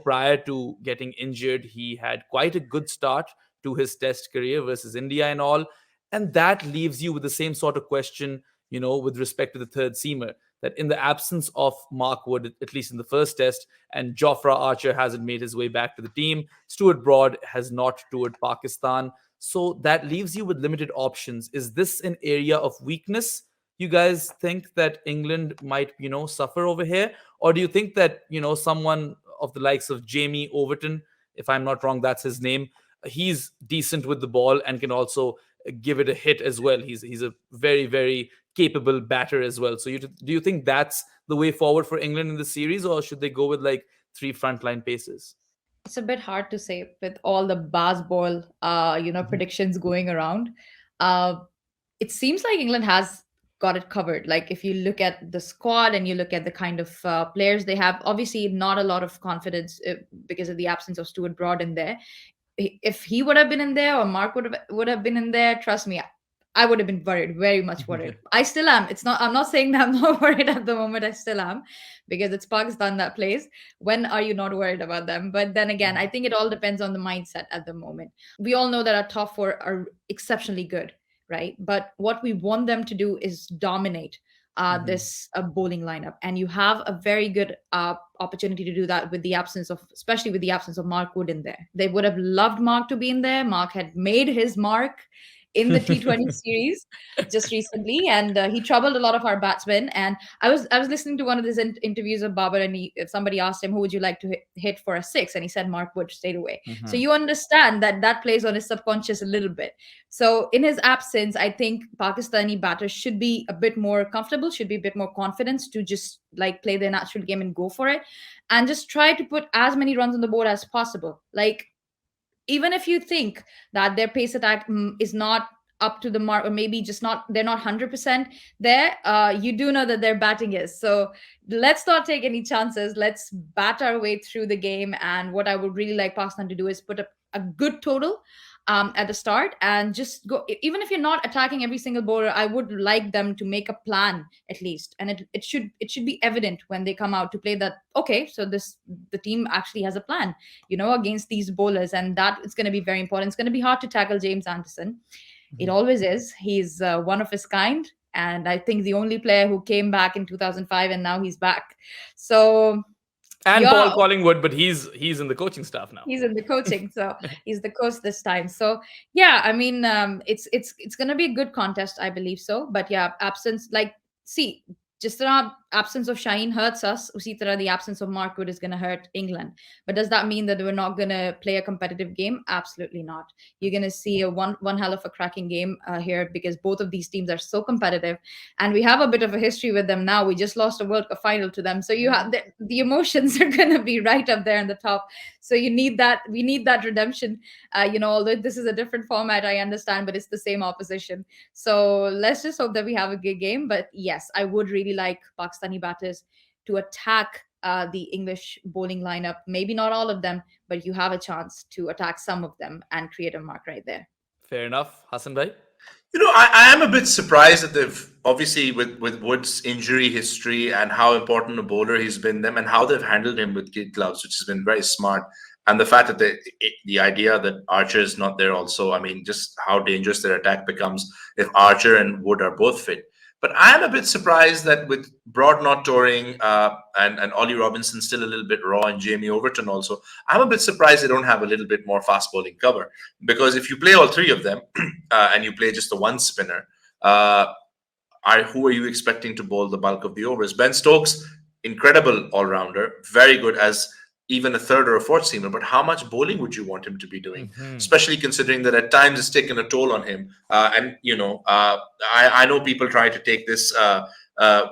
Prior to getting injured, he had quite a good start to his Test career versus India and all. And that leaves you with the same sort of question, with respect to the third seamer, that in the absence of Mark Wood, at least in the first test, and Jofra Archer hasn't made his way back to the team, Stuart Broad has not toured Pakistan. So that leaves you with limited options. Is this an area of weakness? You guys think that England might, suffer over here? Or do you think that, someone of the likes of Jamie Overton, if I'm not wrong, that's his name, he's decent with the ball and can also give it a hit as well. He's a very, very capable batter as well. So do you think that's the way forward for England in the series, or should they go with like 3 frontline paces? It's a bit hard to say with all the baseball, predictions going around. Uh, it seems like England has got it covered. Like if you look at the squad and you look at the kind of players they have, obviously not a lot of confidence because of the absence of Stuart Broad in there. If he would have been in there or Mark would have been in there, trust me, I would have been worried, very much worried. I still am. I'm not saying that I'm not worried at the moment. I still am because it's Pakistan that plays. When are you not worried about them? But then again, I think it all depends on the mindset at the moment. We all know that our top four are exceptionally good, right? But what we want them to do is dominate this bowling lineup, and you have a very good opportunity to do that with the absence of, especially with the absence of Mark Wood in there. They would have loved Mark to be in there. Mark had made his mark in the T20 series just recently, and he troubled a lot of our batsmen. And I was listening to one of these interviews of Babar, and if somebody asked him, who would you like to hit for a six, and he said Mark Wood stayed away. So you understand that plays on his subconscious a little bit. So in his absence, I think Pakistani batters should be a bit more comfortable, should be a bit more confident to just like play their natural game and go for it, and just try to put as many runs on the board as possible. Like, even if you think that their pace attack is not up to the mark, or maybe just not, they're not 100% there, you do know that their batting is. So let's not take any chances. Let's bat our way through the game. And what I would really like Pakistan to do is put up a good total at the start, and just go. Even if you're not attacking every single bowler, I would like them to make a plan at least, and it should be evident when they come out to play that, okay, so this, the team actually has a plan, against these bowlers. And that is going to be very important. It's going to be hard to tackle James Anderson. It Mhm. always is. He's one of his kind, and I think the only player who came back in 2005, and now he's back. So And yeah, Paul Collingwood, but he's in the coaching staff now. he's in the coaching, so he's the coach this time. So yeah, I mean, it's gonna be a good contest, I believe so. But yeah, absence, like, see, just the absence of Shaheen hurts us. Usi tarah the absence of Mark Wood is gonna hurt England. But does that mean that we're not gonna play a competitive game? Absolutely not. You're gonna see a one hell of a cracking game here, because both of these teams are so competitive, and we have a bit of a history with them now. We just lost a World Cup final to them, so you have the emotions are gonna be right up there in the top. So you need that. We need that redemption. Although this is a different format, I understand, but it's the same opposition. So let's just hope that we have a good game. But yes, I would really like Pakistani batters to attack the English bowling lineup. Maybe not all of them, but you have a chance to attack some of them and create a mark right there. Fair enough, Hassan bhai. I am a bit surprised that they've obviously with Wood's injury history and how important a bowler he's been them and how they've handled him with kid gloves, which has been very smart. And the fact that the idea that Archer is not there also, I mean, just how dangerous their attack becomes if Archer and Wood are both fit. But I am a bit surprised that with Broad not touring and Ollie Robinson still a little bit raw and Jamie Overton also, I'm a bit surprised they don't have a little bit more fast bowling cover. Because if you play all three of them and you play just the one spinner, who are you expecting to bowl the bulk of the overs? Ben Stokes, incredible all rounder, very good as even a third or a fourth seamer. But how much bowling would you want him to be doing? Mhm. Especially considering that at times it's taken a toll on him. I know people try to take this.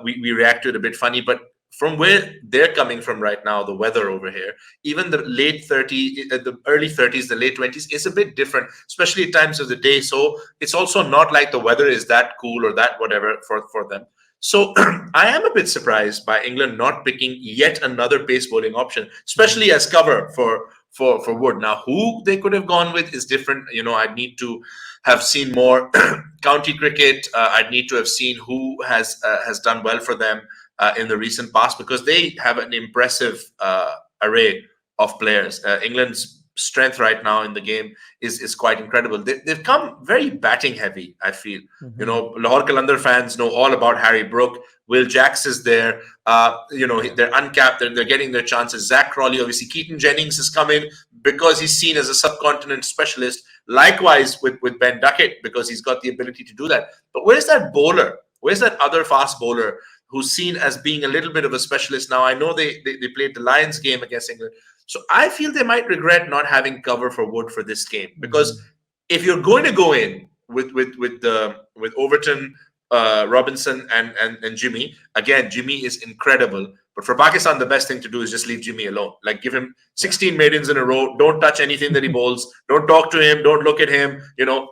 We react to it a bit funny, but from where they're coming from right now, the weather over here, even the late 30s, the early 30s, the late 20s is a bit different, especially at times of the day. So it's also not like the weather is that cool or that whatever for them. So I am a bit surprised by England not picking yet another pace bowling option, especially as cover for Wood. Now, who they could have gone with is different. I'd need to have seen more county cricket. I'd need to have seen who has done well for them in the recent past, because they have an impressive array of players. England's strength right now in the game is quite incredible. They've come very batting heavy, I feel. Mhm. Lahore Qalandar fans know all about Harry Brook. Will Jacks is there. They're uncapped. They're getting their chances. Zach Crawley, obviously. Keaton Jennings has come in because he's seen as a subcontinent specialist. Likewise with Ben Duckett, because he's got the ability to do that. But where's that bowler? Where's that other fast bowler who's seen as being a little bit of a specialist? Now, I know they played the Lions game against England. So I feel they might regret not having cover for Wood for this game, because Mhm. if you're going to go in with Overton, Robinson, and Jimmy, again, Jimmy is incredible. But for Pakistan, the best thing to do is just leave Jimmy alone. Like, give him Yeah. 16 maidens in a row. Don't touch anything that he bowls. Don't talk to him. Don't look at him.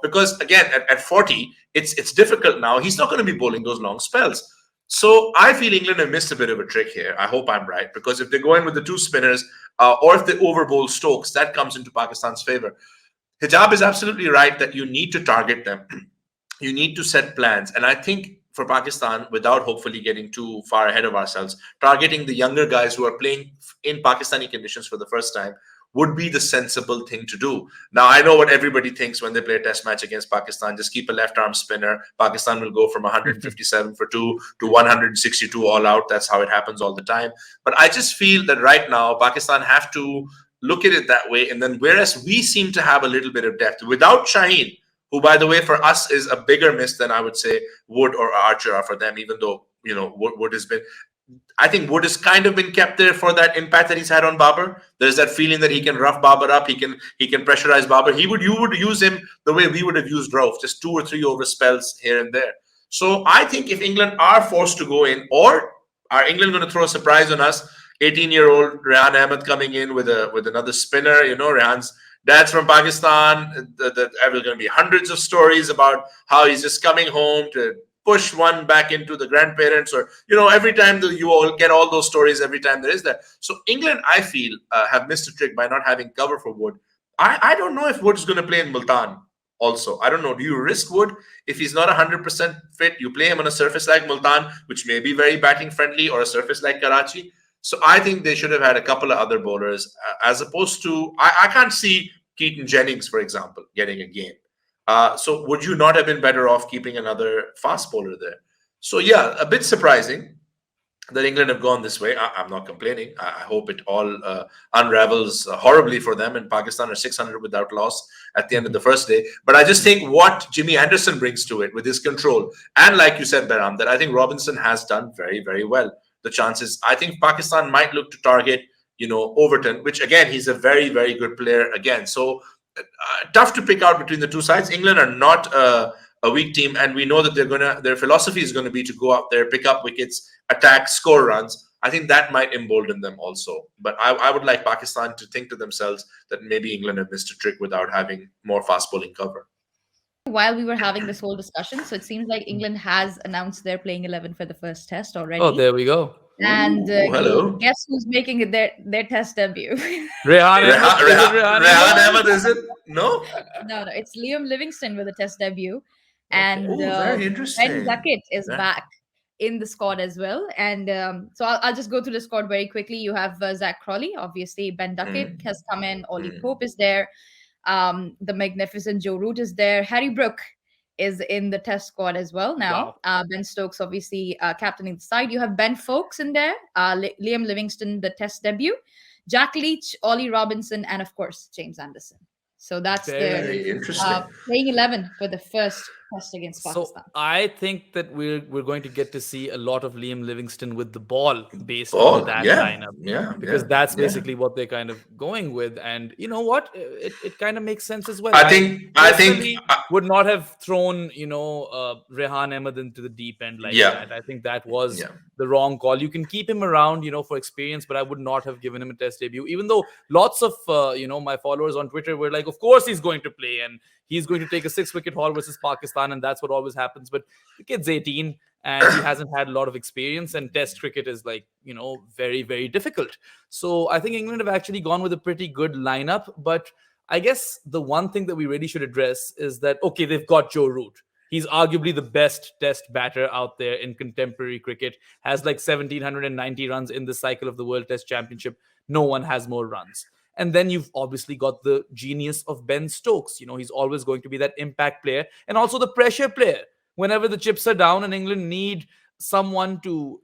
Because again, at 40, it's difficult now. He's not going to be bowling those long spells. So I feel England have missed a bit of a trick here. I hope I'm right, because if they go in with the two spinners, or if they overbowl Stokes, that comes into Pakistan's favor. Hijab is absolutely right that you need to target them. You need to set plans. And I think for Pakistan, without hopefully getting too far ahead of ourselves, targeting the younger guys who are playing in Pakistani conditions for the first time would be the sensible thing to do. Now, I know what everybody thinks when they play a test match against Pakistan. Just keep a left arm spinner. Pakistan will go from 157 for 2 to 162 all out. That's how it happens all the time. But I just feel that right now, Pakistan have to look at it that way. And then whereas we seem to have a little bit of depth without Shaheen, who, by the way, for us is a bigger miss than I would say Wood or Archer are for them, even though, Wood has been. I think Wood has kind of been kept there for that impact that he's had on Babar. There's that feeling that he can rough Babar up. He can pressurize Babar. You would use him the way we would have used Rauf, just 2 or 3 over spells here and there. So I think if England are forced to go in, or are England going to throw a surprise on us? 18-year-old Rehan Ahmed coming in with another spinner. Rehan's Dad's from Pakistan. There are going to be hundreds of stories about how he's just coming home to push one back into the grandparents, or every time you all get all those stories every time there is that. So England, I feel, have missed a trick by not having cover for Wood. I don't know if Wood's going to play in Multan. Also, I don't know. Do you risk Wood if he's not 100% fit? You play him on a surface like Multan, which may be very batting friendly, or a surface like Karachi. So I think they should have had a couple of other bowlers, as opposed to I can't see Keaton Jennings, for example, getting a game. So would you not have been better off keeping another fast bowler there? So yeah, a bit surprising that England have gone this way. I'm not complaining. I hope it all unravels horribly for them, and Pakistan are 600 without loss at the end of the first day. But I just think what Jimmy Anderson brings to it with his control, and like you said, Behram, that I think Robinson has done very, very well. The chances, I think Pakistan might look to target, Overton, which again, he's a very, very good player again. So tough to pick out between the two sides. England are not a weak team, and we know that their philosophy is going to be to go out there, pick up wickets, attack, score runs. I think that might embolden them also. But I would like Pakistan to think to themselves that maybe England have missed a trick without having more fast bowling cover. While we were having this whole discussion, so it seems like England has announced their playing 11 for the first test Oh, already. there we go. And Ooh, hello. guess who's making their test debut? Rehan Ahmed. Is it Rehan Rehan Ahmed? Ahmed, is it? No? No, it's Liam Livingston with a test debut, Okay. and Oh, very Ben interesting. Duckett is Yeah. back in the squad as well. And so I'll just go through the squad very quickly. You have Zach Crawley, obviously. Ben Duckett Mm, has come in. Ollie mm, Pope is there. The magnificent Joe Root is there. Harry Brook is in the test squad as well now. Wow. Ben Stokes, obviously, captaining the side. You have Ben Fowkes in there. Liam Livingston, the test debut. Jack Leach, Ollie Robinson, and of course, James Anderson. So that's the very interesting. playing 11 for the first test against So Pakistan. I think that we're going to get to see a lot of Liam Livingston with the ball based on Oh, that yeah, lineup, yeah, because yeah, that's yeah. basically what they're kind of going with. And you know what? It kind of makes sense as well. I I think, I think, personally would not have thrown Rehan Ahmed into the deep end like yeah, that. I think that was yeah. the wrong call. You can keep him around, for experience, but I would not have given him a test debut. Even though lots of my followers on Twitter were like, of course he's going to play and he's going to take a 6-wicket haul versus Pakistan, and that's what always happens. But the kid's 18 and he hasn't had a lot of experience, and test cricket is like, very, very difficult. So I think England have actually gone with a pretty good lineup. But I guess the one thing that we really should address is that, okay, they've got Joe Root. He's arguably the best test batter out there in contemporary cricket, has like 1,790 runs in the cycle of the World Test Championship. No one has more runs. And then you've obviously got the genius of Ben Stokes. He's always going to be that impact player and also the pressure player. Whenever the chips are down and England need someone to,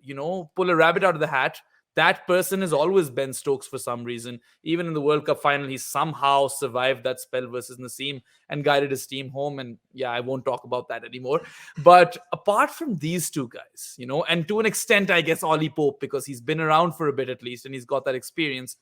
pull a rabbit out of the hat, that person is always Ben Stokes for some reason. Even in the World Cup final, he somehow survived that spell versus Naseem and guided his team home. And yeah, I won't talk about that anymore. But apart from these two guys, and to an extent, I guess Ollie Pope, because he's been around for a bit at least and he's got that experience,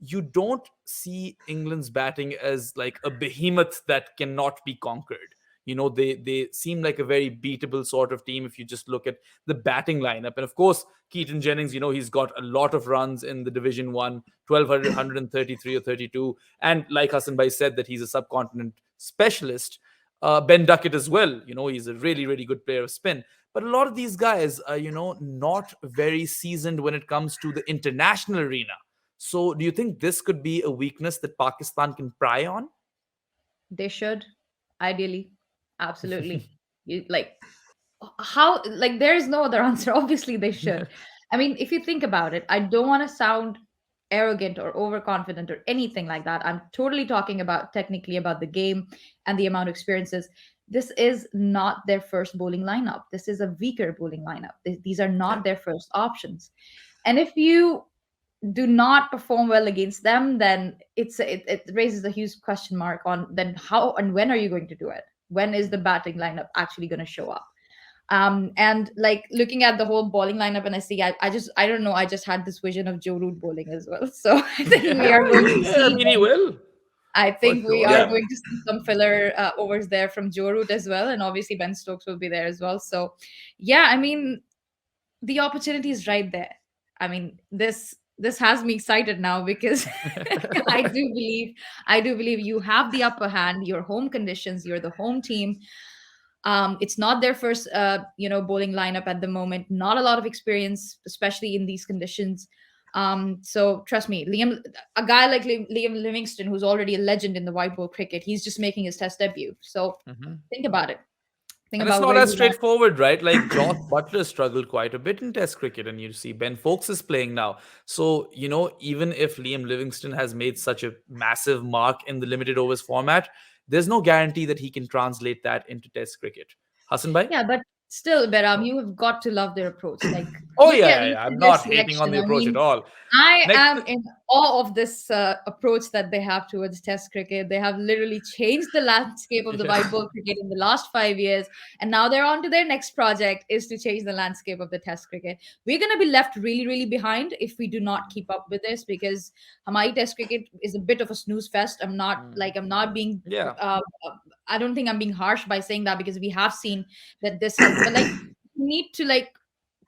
you don't see England's batting as like a behemoth that cannot be conquered. They seem like a very beatable sort of team if you just look at the batting lineup. And of course, Keaton Jennings, he's got a lot of runs in the Division 1, 1,233 or 32. And like Hassan Bhai said, that he's a subcontinent specialist. Ben Duckett as well, he's a really, really good player of spin. But a lot of these guys are, not very seasoned when it comes to the international arena. So do you think this could be a weakness that Pakistan can pry on? They should, ideally, absolutely. How, like, there is no other answer. Obviously, they should. I mean, if you think about it, I don't want to sound arrogant or overconfident or anything like that. I'm totally talking about technically about the game and the amount of experiences. This is not their first bowling lineup. This is a weaker bowling lineup. These are Yeah. not their first options. And if you do not perform well against them, then it raises a huge question mark on then how and when are you going to do it? When is the batting lineup actually going to show up? And like looking at the whole bowling lineup, and I don't know, I just had this vision of Joe Root bowling as well. So I think we Yeah, are going to I see mean, he will. I For think we sure. are Yeah. going to see some filler overs there from Joe Root as well, and obviously Ben Stokes will be there as well. So yeah, I mean, the opportunity is right there. I mean, this this has me excited now because I do believe, you have the upper hand. Your home conditions, you're the home team. It's not their first, bowling lineup at the moment. Not a lot of experience, especially in these conditions. So trust me, a guy like Liam Livingston, who's already a legend in the white ball cricket, he's just making his test debut. So Mhm. think about it. Think And it's about not where as you are. straightforward, right? Like Josh Butler struggled quite a bit in Test cricket, and you see Ben Fowkes is playing now. So, even if Liam Livingston has made such a massive mark in the limited overs format, there's no guarantee that he can translate that into Test cricket. Hassan bhai? Yeah, but still, Beram, you have got to love their approach. Like, Oh, look yeah, at yeah, look yeah. I'm at their not hating on selection. the I approach at mean, all. I Next, am in awe of this approach that they have towards Test cricket. They have literally changed the landscape of the yeah. white ball cricket in the last 5 years, and now they're on to their next project is to change the landscape of the Test cricket. We're going to be left really, really behind if we do not keep up with this because Hamari Test cricket is a bit of a snooze fest. Mm. I'm not being. Yeah. I don't think I'm being harsh by saying that because we have seen that this has, but like need to like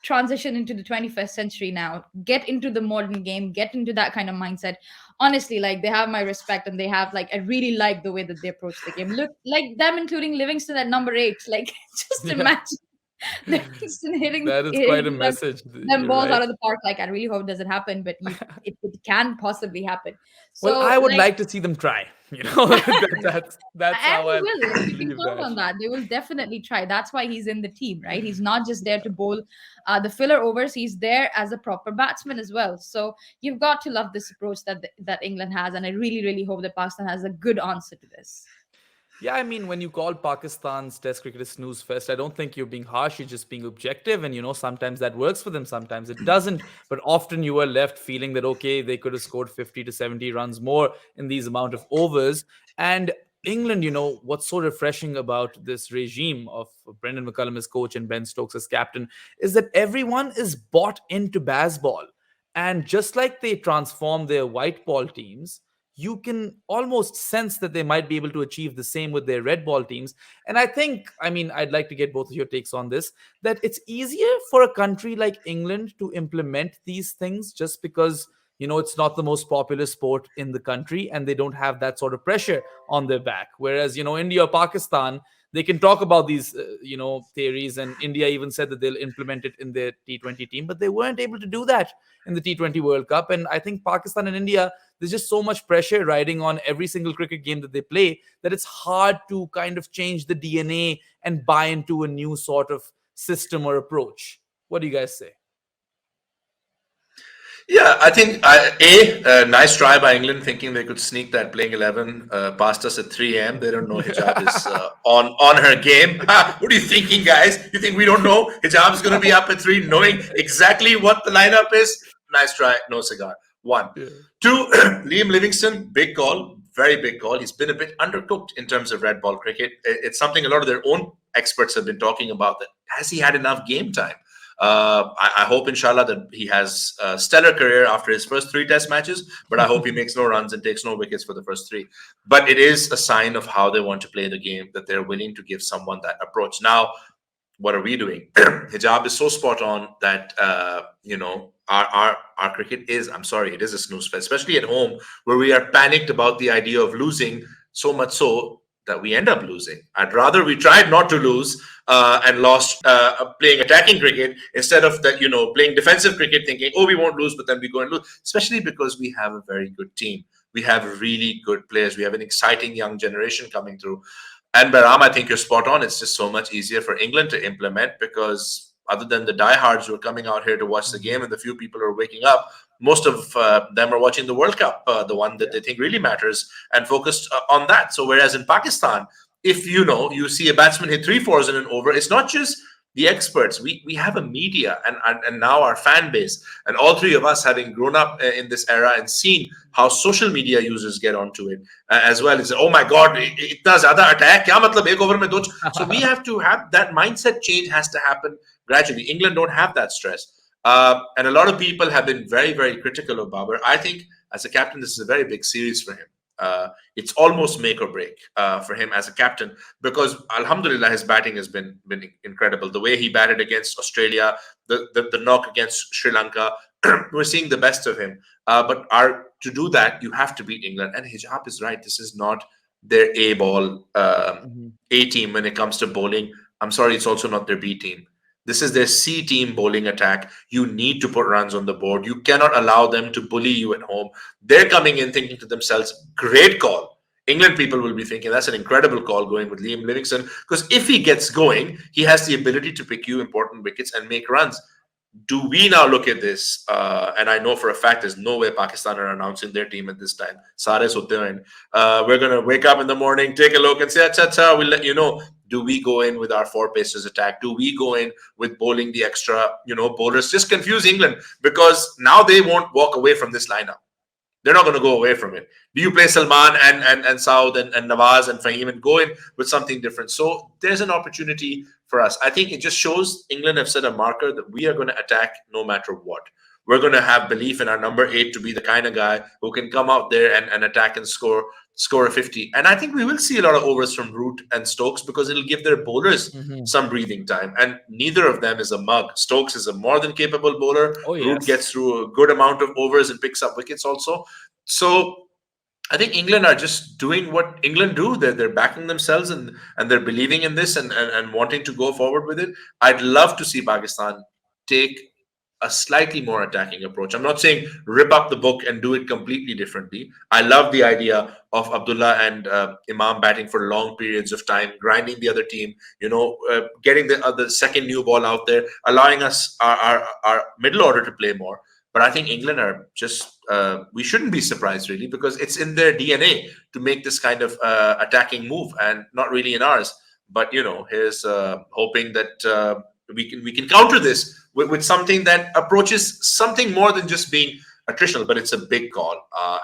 transition into the 21st century now, get into the modern game, get into that kind of mindset. Honestly, like they have my respect, and they have like, I really like the way that they approach the game. Look, like them including Livingston at number 8, like just Yeah. imagine Livingston That is quite a hitting message. them You're balls out right. of the park. Like, I really hope it doesn't happen, but it can possibly happen. Well, So I would like, like to see them try. That's and how he I will. Like, you can leave count that. on that. They will definitely try. That's why he's in the team, right? He's not just there to bowl the filler overs. He's there as a proper batsman as well. So you've got to love this approach that England has, and I really, really hope that Pakistan has a good answer to this. Yeah, I mean, when you call Pakistan's Test cricket a snooze fest, I don't think you're being harsh. You're just being objective. And, sometimes that works for them, sometimes it doesn't. But often you are left feeling that, okay, they could have scored 50 to 70 runs more in these amount of overs. And England, what's so refreshing about this regime of Brendan McCullum as coach and Ben Stokes as captain is that everyone is bought into baseball. And just like they transform their white ball teams, you can almost sense that they might be able to achieve the same with their red ball teams. And I'd like to get both of your takes on this, that it's easier for a country like England to implement these things just because, it's not the most popular sport in the country and they don't have that sort of pressure on their back. Whereas, India or Pakistan, they can talk about these, theories. And India even said that they'll implement it in their T20 team, but they weren't able to do that in the T20 World Cup. And I think Pakistan and India, there's just so much pressure riding on every single cricket game that they play that it's hard to kind of change the DNA and buy into a new sort of system or approach. What do you guys say? Yeah, I think nice try by England, thinking they could sneak that playing 11 past us at 3 a.m. They don't know hijab is on her game. What are you thinking, guys? You think we don't know hijab is going to be up at 3, knowing exactly what the lineup is? Nice try, no cigar. One, Yeah. two. Liam Livingston, big call, very big call. He's been a bit undercooked in terms of red ball cricket. It's something a lot of their own experts have been talking about. That has he had enough game time? I hope, inshallah, that he has a stellar career after his first 3 Test matches. But I hope he makes no runs and takes no wickets for the first 3. But it is a sign of how they want to play the game, that they're willing to give someone that approach. Now, what are we doing? Hijab is so spot on that our cricket is. I'm sorry, it is a snooze fest, especially at home where we are panicked about the idea of losing. So much so that we end up losing. I'd rather we tried not to lose and lost playing attacking cricket instead of that, playing defensive cricket, thinking, oh, we won't lose, but then we go and lose. Especially because we have a very good team. We have really good players. We have an exciting young generation coming through. And Baram, I think you're spot on. It's just so much easier for England to implement because other than the diehards who are coming out here to watch the game and the few people who are waking up, most of them are watching the World Cup, the one that they think really matters, and focused on that. So whereas in Pakistan, if you see a batsman hit 3 4s in an over, it's not just the experts. We have a media and now our fan base, and all three of us having grown up in this era and seen how social media users get onto it as well as, oh my god, itna zyada attack, kya matlab ek over mein do. So we have to have that mindset change, has to happen gradually. England don't have that stress. And a lot of people have been very, very critical of Babar. I think as a captain, this is a very big series for him. It's almost make or break for him as a captain because, alhamdulillah, his batting has been incredible. The way he batted against Australia, the knock against Sri Lanka, we're seeing the best of him. But our to do that, you have to beat England. And Hijab is right. This is not their A ball Mhm. A team when it comes to bowling. I'm sorry, it's also not their B team. This is their C team bowling attack. You need to put runs on the board. You cannot allow them to bully you at home. They're coming in thinking to themselves, great call. England people will be thinking that's an incredible call going with Liam Livingston because if he gets going, he has the ability to pick you important wickets and make runs. Do we now look at this? And I know for a fact there's no way Pakistan are announcing their team at this time. Sare sote hain. We're going to wake up in the morning, take a look, and say, acha, acha, we'll let you know. Do we go in with our four pacers attack? Do we go in with bowling the extra, bowlers? Just confuse England because now they won't walk away from this lineup. They're not going to go away from it. Do you play Salman and Saud and Nawaz and Fahim and go in with something different? So there's an opportunity for us. I think it just shows England have set a marker that we are going to attack no matter what. We're going to have belief in our number eight to be the kind of guy who can come out there and attack and score a 50. And I think we will see a lot of overs from Root and Stokes because it'll give their bowlers Mhm. some breathing time. And neither of them is a mug. Stokes is a more than capable bowler. Oh Root yes. gets through a good amount of overs and picks up wickets also. So I think England are just doing what England do. They're backing themselves and they're believing in this and wanting to go forward with it. I'd love to see Pakistan take a slightly more attacking approach. I'm not saying rip up the book and do it completely differently. I love the idea of Abdullah and Imam batting for long periods of time, grinding the other team, getting the second new ball out there, allowing us our middle order to play more. But I think England are just, we shouldn't be surprised really because it's in their DNA to make this kind of attacking move and not really in ours. But, here's hoping that we can counter this with something that approaches something more than just being attritional, but it's a big call.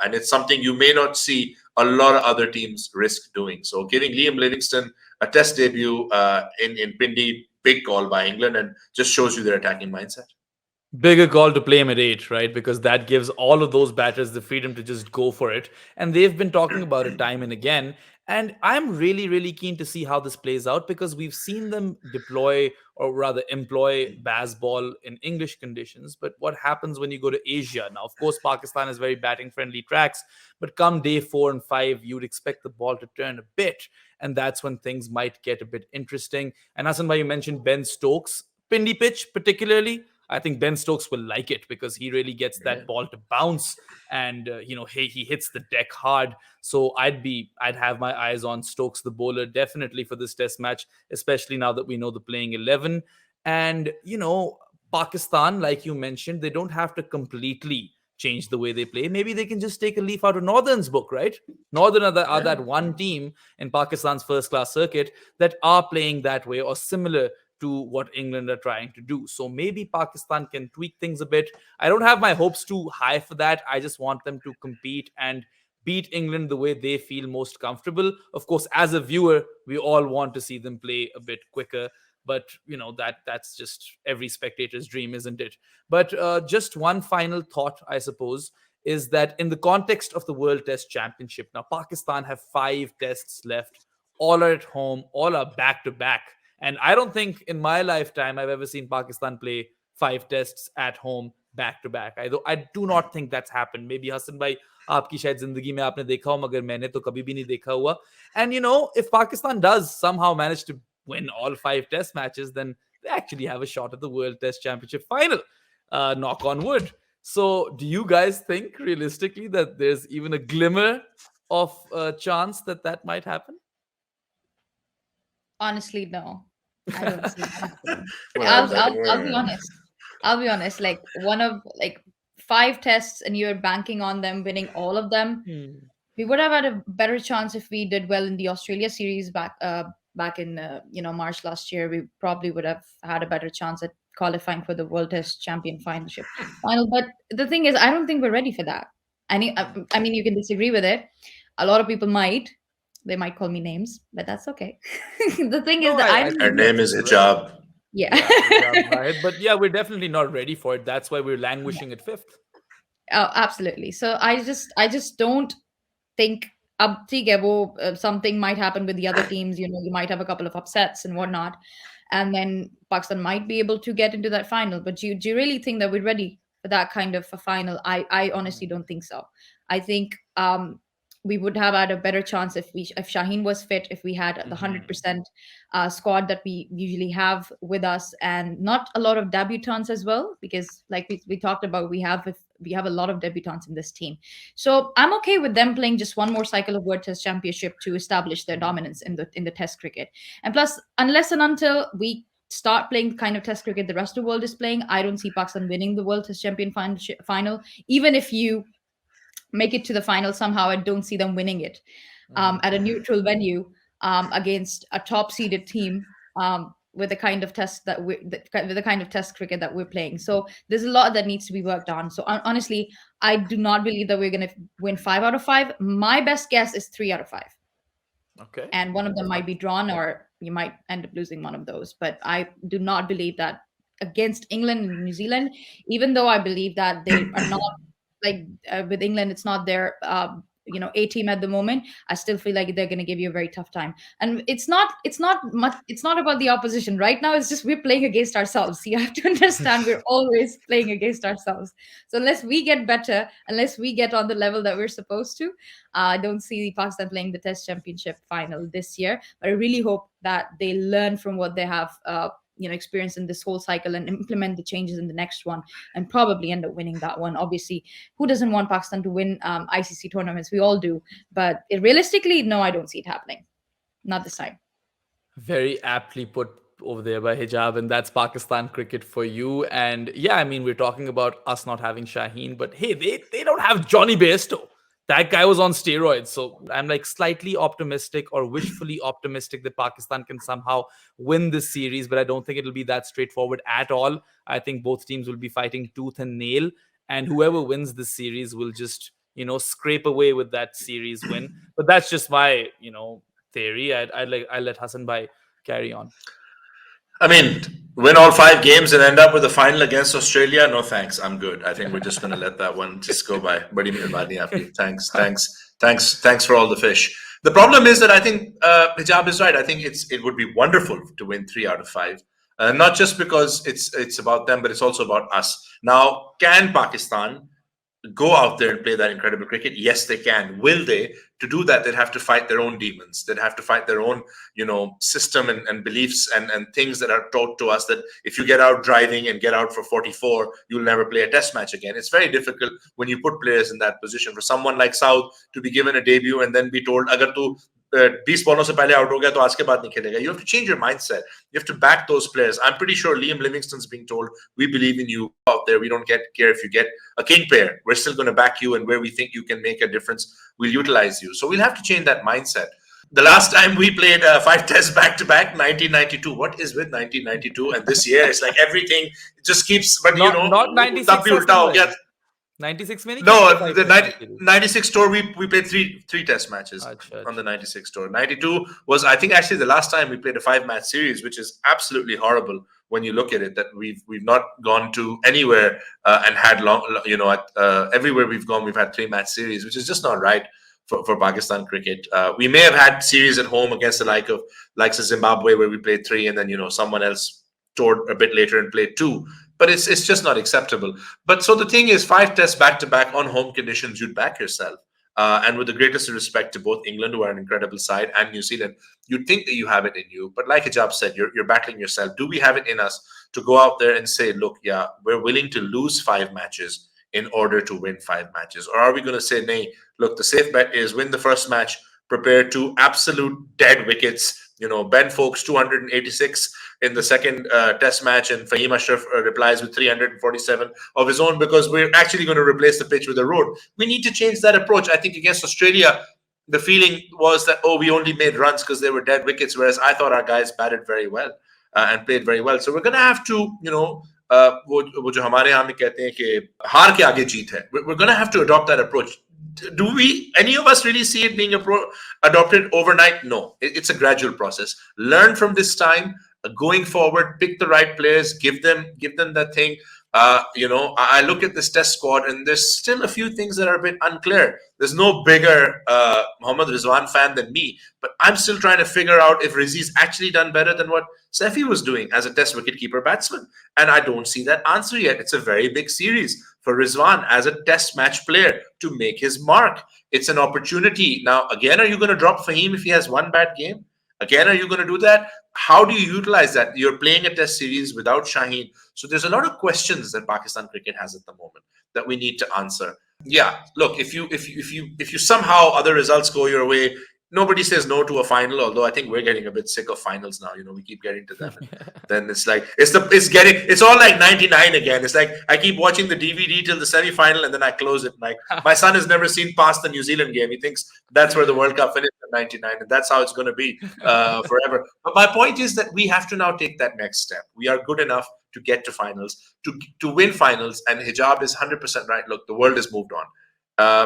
And it's something you may not see a lot of other teams risk doing. So giving Liam Livingston a test debut in Pindi, big call by England and just shows you their attacking mindset. Bigger call to play him at 8, right? Because that gives all of those batters the freedom to just go for it. And they've been talking about it time and again. And I'm really, really keen to see how this plays out because we've seen them deploy or rather employ Bazball in English conditions. But what happens when you go to Asia? Now, of course, Pakistan is very batting friendly tracks, but come day 4 and 5, you'd expect the ball to turn a bit. And that's when things might get a bit interesting. And Hassan Bhai, you mentioned Ben Stokes, Pindi pitch particularly. I think Ben Stokes will like it because he really gets Yeah. that ball to bounce and hey, he hits the deck hard. So I'd have my eyes on Stokes the bowler definitely for this test match, especially now that we know the playing 11. And Pakistan, like you mentioned, they don't have to completely change the way they play. Maybe they can just take a leaf out of Northern's book, right? Northern are Yeah. that one team in Pakistan's first class circuit that are playing that way or similar to what England are trying to do. So maybe Pakistan can tweak things a bit. I don't have my hopes too high for that. I just want them to compete and beat England the way they feel most comfortable. Of course, as a viewer, we all want to see them play a bit quicker. But that's just every spectator's dream, isn't it? But just one final thought, I suppose, is that in the context of the World Test Championship, now Pakistan have 5 tests left. All are at home, all are back to back. And I don't think in my lifetime I've ever seen Pakistan play 5 tests at home back to back. I do not think that's happened. Maybe Hassan bhai, आपकी शायद जिंदगी में आपने देखा हो मगर मैंने तो कभी भी नहीं देखा हुआ. And if Pakistan does somehow manage to win all 5 test matches, then they actually have a shot at the World Test Championship final. Knock on wood. So, do you guys think realistically that there's even a glimmer of a chance that that might happen? Honestly, no, I don't see that happening. Well, I'll be honest. I'll be honest. Like one of like 5 tests, and you're banking on them winning all of them. Hmm. We would have had a better chance if we did well in the Australia series back in March last year. We probably would have had a better chance at qualifying for the World Test Champion final. But the thing is, I don't think we're ready for that. I mean, you can disagree with it. A lot of people might. They might call me names, but that's okay. The thing is No, that I I don't her think think, name that's is fair, right? Hijab. yeah. Yeah, hijab right. But yeah, we're definitely not ready for it. That's why we're languishing at fifth. Oh, absolutely. So I just don't think ठीक है, something might happen with the other teams. You might have a couple of upsets and whatnot, and then Pakistan might be able to get into that final. But do you really think that we're ready that kind of a final. I honestly don't think so. I think we would have had a better chance if Shaheen was fit, if we had the Mhm. 100% squad that we usually have with us, and not a lot of debutants as well, because like we talked about, we have a lot of debutants in this team. So I'm okay with them playing just one more cycle of World Test Championship to establish their dominance in the Test cricket. And plus, unless and until we start playing the kind of Test cricket the rest of the world is playing, I don't see Pakistan winning the World Test Champion final. Even if you make it to the final somehow, I don't see them winning it Mhm. at a neutral venue against a top seeded team. With the kind of test that with the kind of test cricket that we're playing, so there's a lot that needs to be worked on. So honestly, I do not believe that we're going to win 5 out of 5. My best guess is 3 out of 5, Okay. and one of them Uh, might be drawn, or you might end up losing one of those. But I do not believe that against England and New Zealand, even though I believe that they are not like with England, it's not their A team at the moment. I still feel like they're going to give you a very tough time, and it's not much. It's not about the opposition right now. It's just we're playing against ourselves. You have to understand we're always playing against ourselves. So unless we get better, unless we get on the level that we're supposed to, I don't see Pakistan playing the Test Championship final this year. But I really hope that they learn from what they have. Experienced in this whole cycle and implement the changes in the next one, and probably end up winning that one. Obviously, who doesn't want Pakistan to win ICC tournaments? We all do. But realistically, no, I don't see it happening. Not this time. Very aptly put over there by Hijab, and that's Pakistan cricket for you. And yeah, I mean, we're talking about us not having Shaheen, but hey, they don't have Johnny Bairstow. That guy was on steroids. So I'm like slightly optimistic or wishfully optimistic that Pakistan can somehow win this series, but I don't think it'll be that straightforward at all. I think both teams will be fighting tooth and nail, and whoever wins this series will just, scrape away with that series win. But that's just my, theory. I let Hassan Bhai carry on. I mean, win all 5 games and end up with a final against Australia. No thanks. I'm good. I think we're just going to let that one just go by. Badi meherbani aapki. Thanks, thanks, thanks for all the fish. The problem is that I think Hijab is right. I think it would be wonderful to win 3 out of 5. Not just because it's about them, but it's also about us. Now, can Pakistan go out there and play that incredible cricket? Yes, they can. Will they? To do that, they'd have to fight their own demons. They'd have to fight their own, system and beliefs and things that are taught to us that if you get out driving and get out for 44, you'll never play a test match again. It's very difficult when you put players in that position. For someone like Saud to be given a debut and then be told, "Agar tu 20 बॉलों से पहले out हो गया तो आज के बाद नहीं खेलेगा." You have to change your mindset. You have to back those players. I'm pretty sure Liam Livingston's being told, "We believe in you out there. We don't care if you get a king pair. We're still going to back you, and where we think you can make a difference, we'll utilize you." So we'll have to change that mindset. The last time we played 5 tests back to back, 1992. What is with 1992 and this year? It's like everything just keeps. But Not तब 96 भी Hassan उल्टा हो Bhai. गया. 96 में नहीं No, खेले थे five the test match series. 96 tour we played three test matches Acha, on the acha. 96 tour. 92 was, I think, actually the last time we played a 5 match series, which is absolutely horrible when you look at it. That we've not gone to anywhere and had long, everywhere we've gone we've had 3 match series, which is just not right for Pakistan cricket. We may have had series at home against the likes of Zimbabwe where we played 3, and then someone else toured a bit later and played 2. But it's just not acceptable. But so the thing is, 5 tests back to back on home conditions, you'd back yourself. And with the greatest respect to both England, who are an incredible side, and New Zealand, you'd think that you have it in you. But like Hijab said, you're battling yourself. Do we have it in us to go out there and say, look, yeah, we're willing to lose 5 matches in order to win 5 matches? Or are we going to say, nay, look, the safe bet is win the first match, prepare 2 absolute dead wickets. Ben Foakes 286 in the second test match, and Fahim Ashraf replies with 347 of his own, because we're actually going to replace the pitch with a road. We need to change that approach. I think against Australia, the feeling was that, we only made runs because they were dead wickets, whereas I thought our guys batted very well and played very well. So we're going to have to, वो जो हमारे यहाँ में कहते हैं कि हार के आगे जीत है, we're going to have to adopt that approach. Do any of us really see it being adopted overnight? No, it's a gradual process. Learn from this time, going forward, pick the right players, give them that thing. I look at this test squad and there's still a few things that are a bit unclear. There's no bigger Mohammad Rizwan fan than me, but I'm still trying to figure out if Rizzi's actually done better than what Sefi was doing as a test wicketkeeper batsman. And I don't see that answer yet. It's a very big series for Rizwan as a test match player to make his mark. It's an opportunity. Now, again, are you going to drop Fahim if he has one bad game? Again, are you going to do that? How do you utilize that? You're playing a test series without Shaheen. So there's a lot of questions that Pakistan cricket has at the moment that we need to answer. Yeah, look, if you somehow other results go your way, nobody says no to a final. Although I think we're getting a bit sick of finals now. We keep getting to them, and then it's like it's all like 99 again. It's like I keep watching the DVD till the semi-final, and then I close it. Like my son has never seen past the New Zealand game. He thinks that's where the World Cup finished in 99, and that's how it's going to be forever. But my point is that we have to now take that next step. We are good enough to get to finals, to win finals, and Hijab is 100% right. Look, the world has moved on.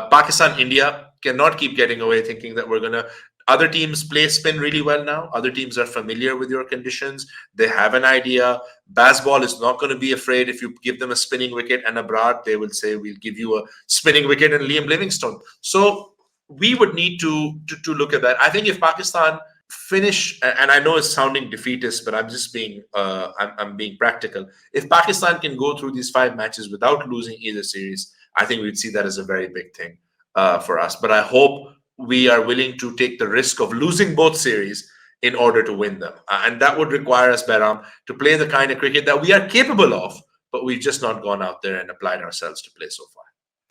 Pakistan, India cannot keep getting away thinking that we're going to. Other teams play spin really well now. Other teams are familiar with your conditions. They have an idea. Basball is not going to be afraid. If you give them a spinning wicket and a Brad, they will say, we'll give you a spinning wicket and Liam Livingstone. So we would need to look at that. I think if Pakistan finish, and I know it's sounding defeatist, but I'm just being I'm being practical. If Pakistan can go through these 5 matches without losing either series, I think we'd see that as a very big thing for us. But I hope we are willing to take the risk of losing both series in order to win them. And that would require us, Behram, to play the kind of cricket that we are capable of, but we've just not gone out there and applied ourselves to play so far.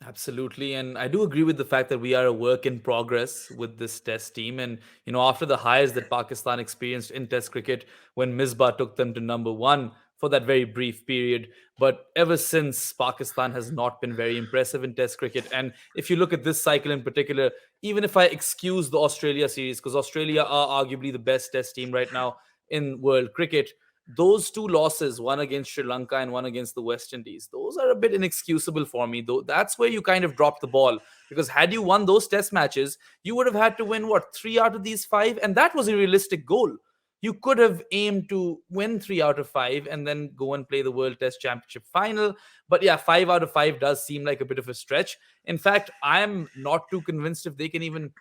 Absolutely. And I do agree with the fact that we are a work in progress with this test team. And, after the highs that Pakistan experienced in test cricket when Misbah took them to number one for that very brief period. But ever since, Pakistan has not been very impressive in test cricket. And if you look at this cycle in particular, even if I excuse the Australia series, because Australia are arguably the best test team right now in world cricket, those 2 losses, one against Sri Lanka and one against the West Indies, those are a bit inexcusable for me. Though that's where you kind of dropped the ball, because had you won those test matches, you would have had to win what, 3 out of these 5, and that was a realistic goal. You could have aimed to win 3 out of 5 and then go and play the World Test Championship final. But yeah, 5 out of 5 does seem like a bit of a stretch. In fact, I'm not too convinced if they can even,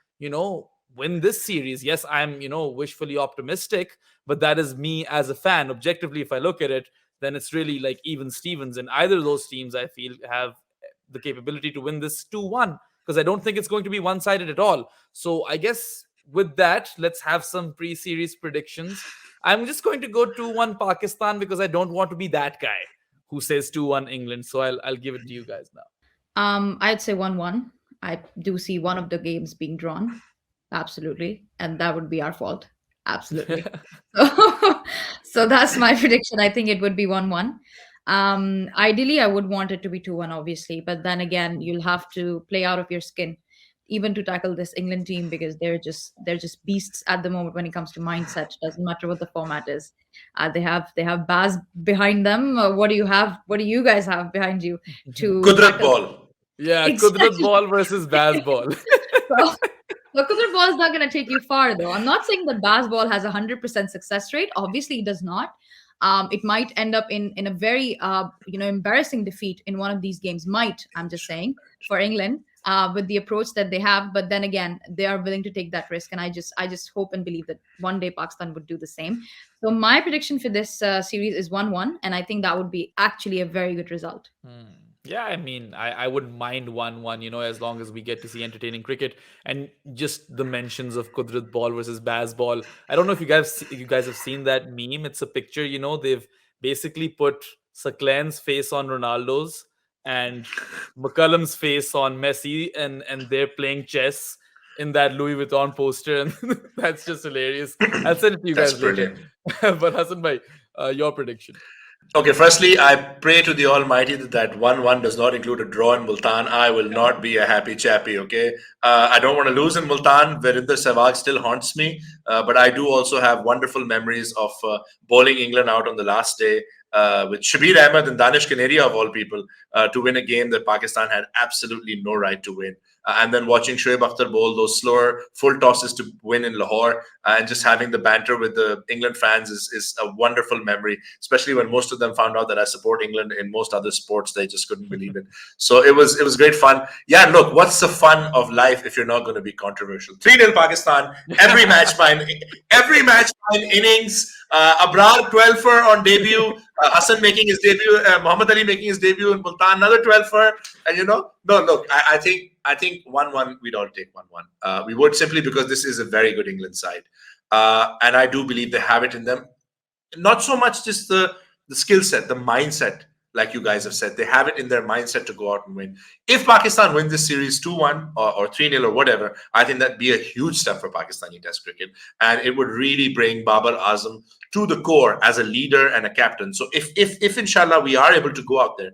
win this series. Yes, I'm, wishfully optimistic, but that is me as a fan. Objectively, if I look at it, then it's really like even Stevens. And either of those teams, I feel, have the capability to win this 2-1, because I don't think it's going to be one-sided at all. So I guess with that, let's have some pre-series predictions. I'm just going to go 2-1 Pakistan because I don't want to be that guy who says 2-1 England. So I'll give it to you guys now. I'd say 1-1. I do see one of the games being drawn. Absolutely. And that would be our fault. Absolutely. So that's my prediction. I think it would be 1-1. Ideally, I would want it to be 2-1, obviously. But then again, you'll have to play out of your skin even to tackle this England team, because they're just beasts at the moment when it comes to mindset. Doesn't matter what the format is. They have Baz behind them. What do you have? What do you guys have behind you to Kudrat tackle? ball. Yeah, Exactly. Kudrat ball versus Baz ball. So, Kudrat ball is not going to take you far, though. I'm not saying that Baz ball has a 100% success rate. Obviously, it does not. It might end up in a very embarrassing defeat in one of these games. I'm just saying, for England, with the approach that they have. But then again, they are willing to take that risk, and I just hope and believe that one day Pakistan would do the same. So my prediction for this series is 1-1, and I think that would be actually a very good result. Yeah, I mean, I wouldn't mind 1-1, as long as we get to see entertaining cricket. And just the mentions of Kudrat ball versus Baz ball. I don't know if you guys have seen that meme. It's a picture, they've basically put Saklan's face on Ronaldo's and McCullum's face on Messi, and they're playing chess in that Louis Vuitton poster. And that's just hilarious. I'll send it to you That's guys later. brilliant. But Hassan bhai, your prediction. Okay, firstly, I pray to the Almighty that 1-1 does not include a draw in Multan. I will not be a happy chappy, okay? I don't want to lose in Multan. Verinder Sehwag still haunts me. But I do also have wonderful memories of bowling England out on the last day with Shabir Ahmed and Danish Kanaria, of all people, to win a game that Pakistan had absolutely no right to win. and then watching Shoaib Akhtar bowl those slower full tosses to win in Lahore, and just having the banter with the England fans is a wonderful memory, especially when most of them found out that I support England in most other sports. They just couldn't believe it. So it was great fun. Yeah, look, what's the fun of life if you're not going to be controversial? 3-0 Pakistan, every match by innings. Abrar 12 for on debut, Hassan making his debut, Muhammad Ali making his debut in Multan, another 12 for, and no, look, I think 1-1, we'd all take 1-1. We would, simply because this is a very good England side. And I do believe they have it in them. Not so much just the skill set, the mindset, like you guys have said. They have it in their mindset to go out and win. If Pakistan win this series 2-1 or 3-0 or whatever, I think that'd be a huge step for Pakistani Test cricket. And it would really bring Babar Azam to the core as a leader and a captain. So if inshallah we are able to go out there.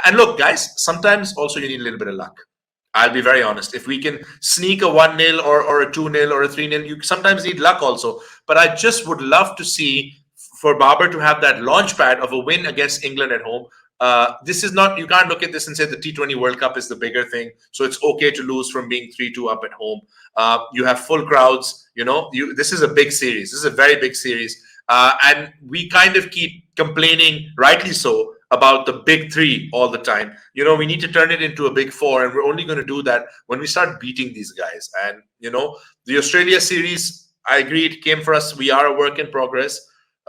And look, guys, sometimes also you need a little bit of luck. I'll be very honest. If we can sneak a 1-0 or a 2-0 or a 3-0, you sometimes need luck also. But I just would love to see for Babar to have that launch pad of a win against England at home. This is not, you can't look at this and say the T20 World Cup is the bigger thing. So it's okay to lose from being 3-2 up at home. You have full crowds, this is a big series. This is a very big series. And we kind of keep complaining, rightly so, about the big three all the time. We need to turn it into a big four, and we're only going to do that when we start beating these guys. And, the Australia series, I agree, it came for us. We are a work in progress.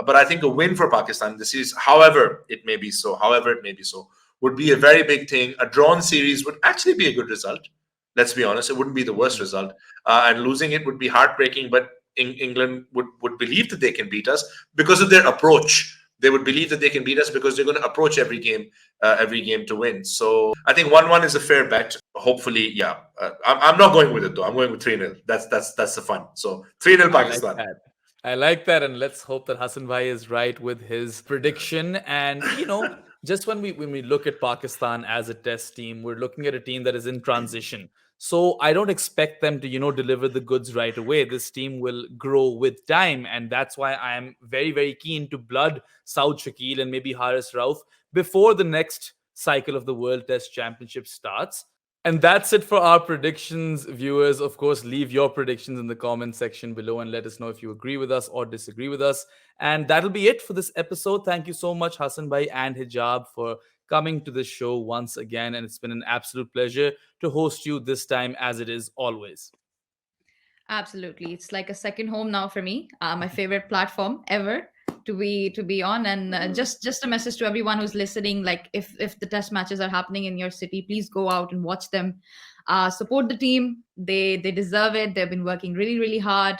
But I think a win for Pakistan in the series, however it may be so, would be a very big thing. A drawn series would actually be a good result. Let's be honest. It wouldn't be the worst result. And losing it would be heartbreaking, but England would believe that they can beat us because of their approach. They would believe that they can beat us because they're going to approach every game to win. So I think 1-1 is a fair bet. Hopefully, yeah. I'm not going with it, though. I'm going with 3-0. That's the fun. So 3-0 Pakistan. I like that, and let's hope that Hassan Bhai is right with his prediction. And just when we look at Pakistan as a test team, we're looking at a team that is in transition. So I don't expect them to deliver the goods right away. This team will grow with time, and that's why I am very, very keen to blood Saud Shakil and maybe Haris Rauf before the next cycle of the World Test Championship starts. And that's it for our predictions, viewers. Of course, leave your predictions in the comment section below and let us know if you agree with us or disagree with us. And that'll be it for this episode. Thank you so much, Hassan Bhai and Hijab, for coming to the show once again. And it's been an absolute pleasure to host you this time, as it is always. Absolutely. It's like a second home now for me. My favorite platform ever to be on. And just a message to everyone who's listening, like if the test matches are happening in your city, please go out and watch them. Support the team. They deserve it. They've been working really, really hard.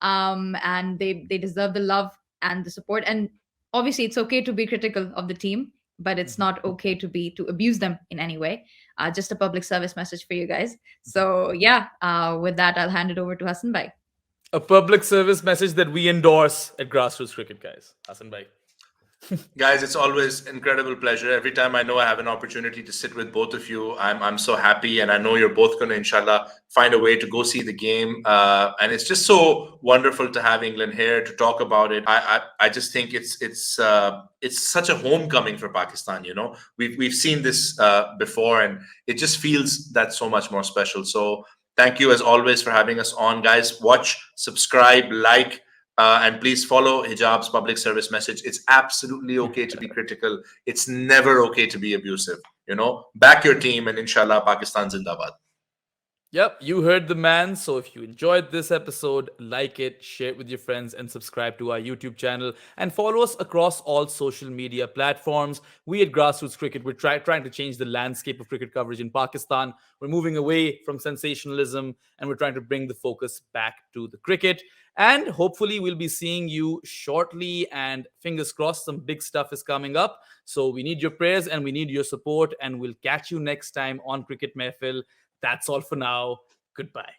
And they deserve the love and the support. And obviously it's okay to be critical of the team, but it's not okay to abuse them in any way. Just a public service message for you guys. So yeah, with that, I'll hand it over to Hassan Bhai. A public service message that we endorse at Grassroots Cricket, guys. Hassan Bhai. Guys, it's always incredible pleasure. Every time I know I have an opportunity to sit with both of you, I'm so happy, and I know you're both going to, inshallah, find a way to go see the game. And it's just so wonderful to have England here to talk about it. I just think it's such a homecoming for Pakistan. We've seen this before, and it just feels that so much more special. So thank you as always for having us on, guys. Watch, subscribe, like. And please follow Hijab's public service message. It's absolutely okay to be critical. It's never okay to be abusive. Back your team, and inshallah, Pakistan Zindabad. Yep, you heard the man. So if you enjoyed this episode, like it, share it with your friends, and subscribe to our YouTube channel. And follow us across all social media platforms. We at Grassroots Cricket, we're trying to change the landscape of cricket coverage in Pakistan. We're moving away from sensationalism, and we're trying to bring the focus back to the cricket. And hopefully we'll be seeing you shortly, and fingers crossed, some big stuff is coming up. So we need your prayers and we need your support, and we'll catch you next time on Cricket Mehfil. That's all for now. Goodbye.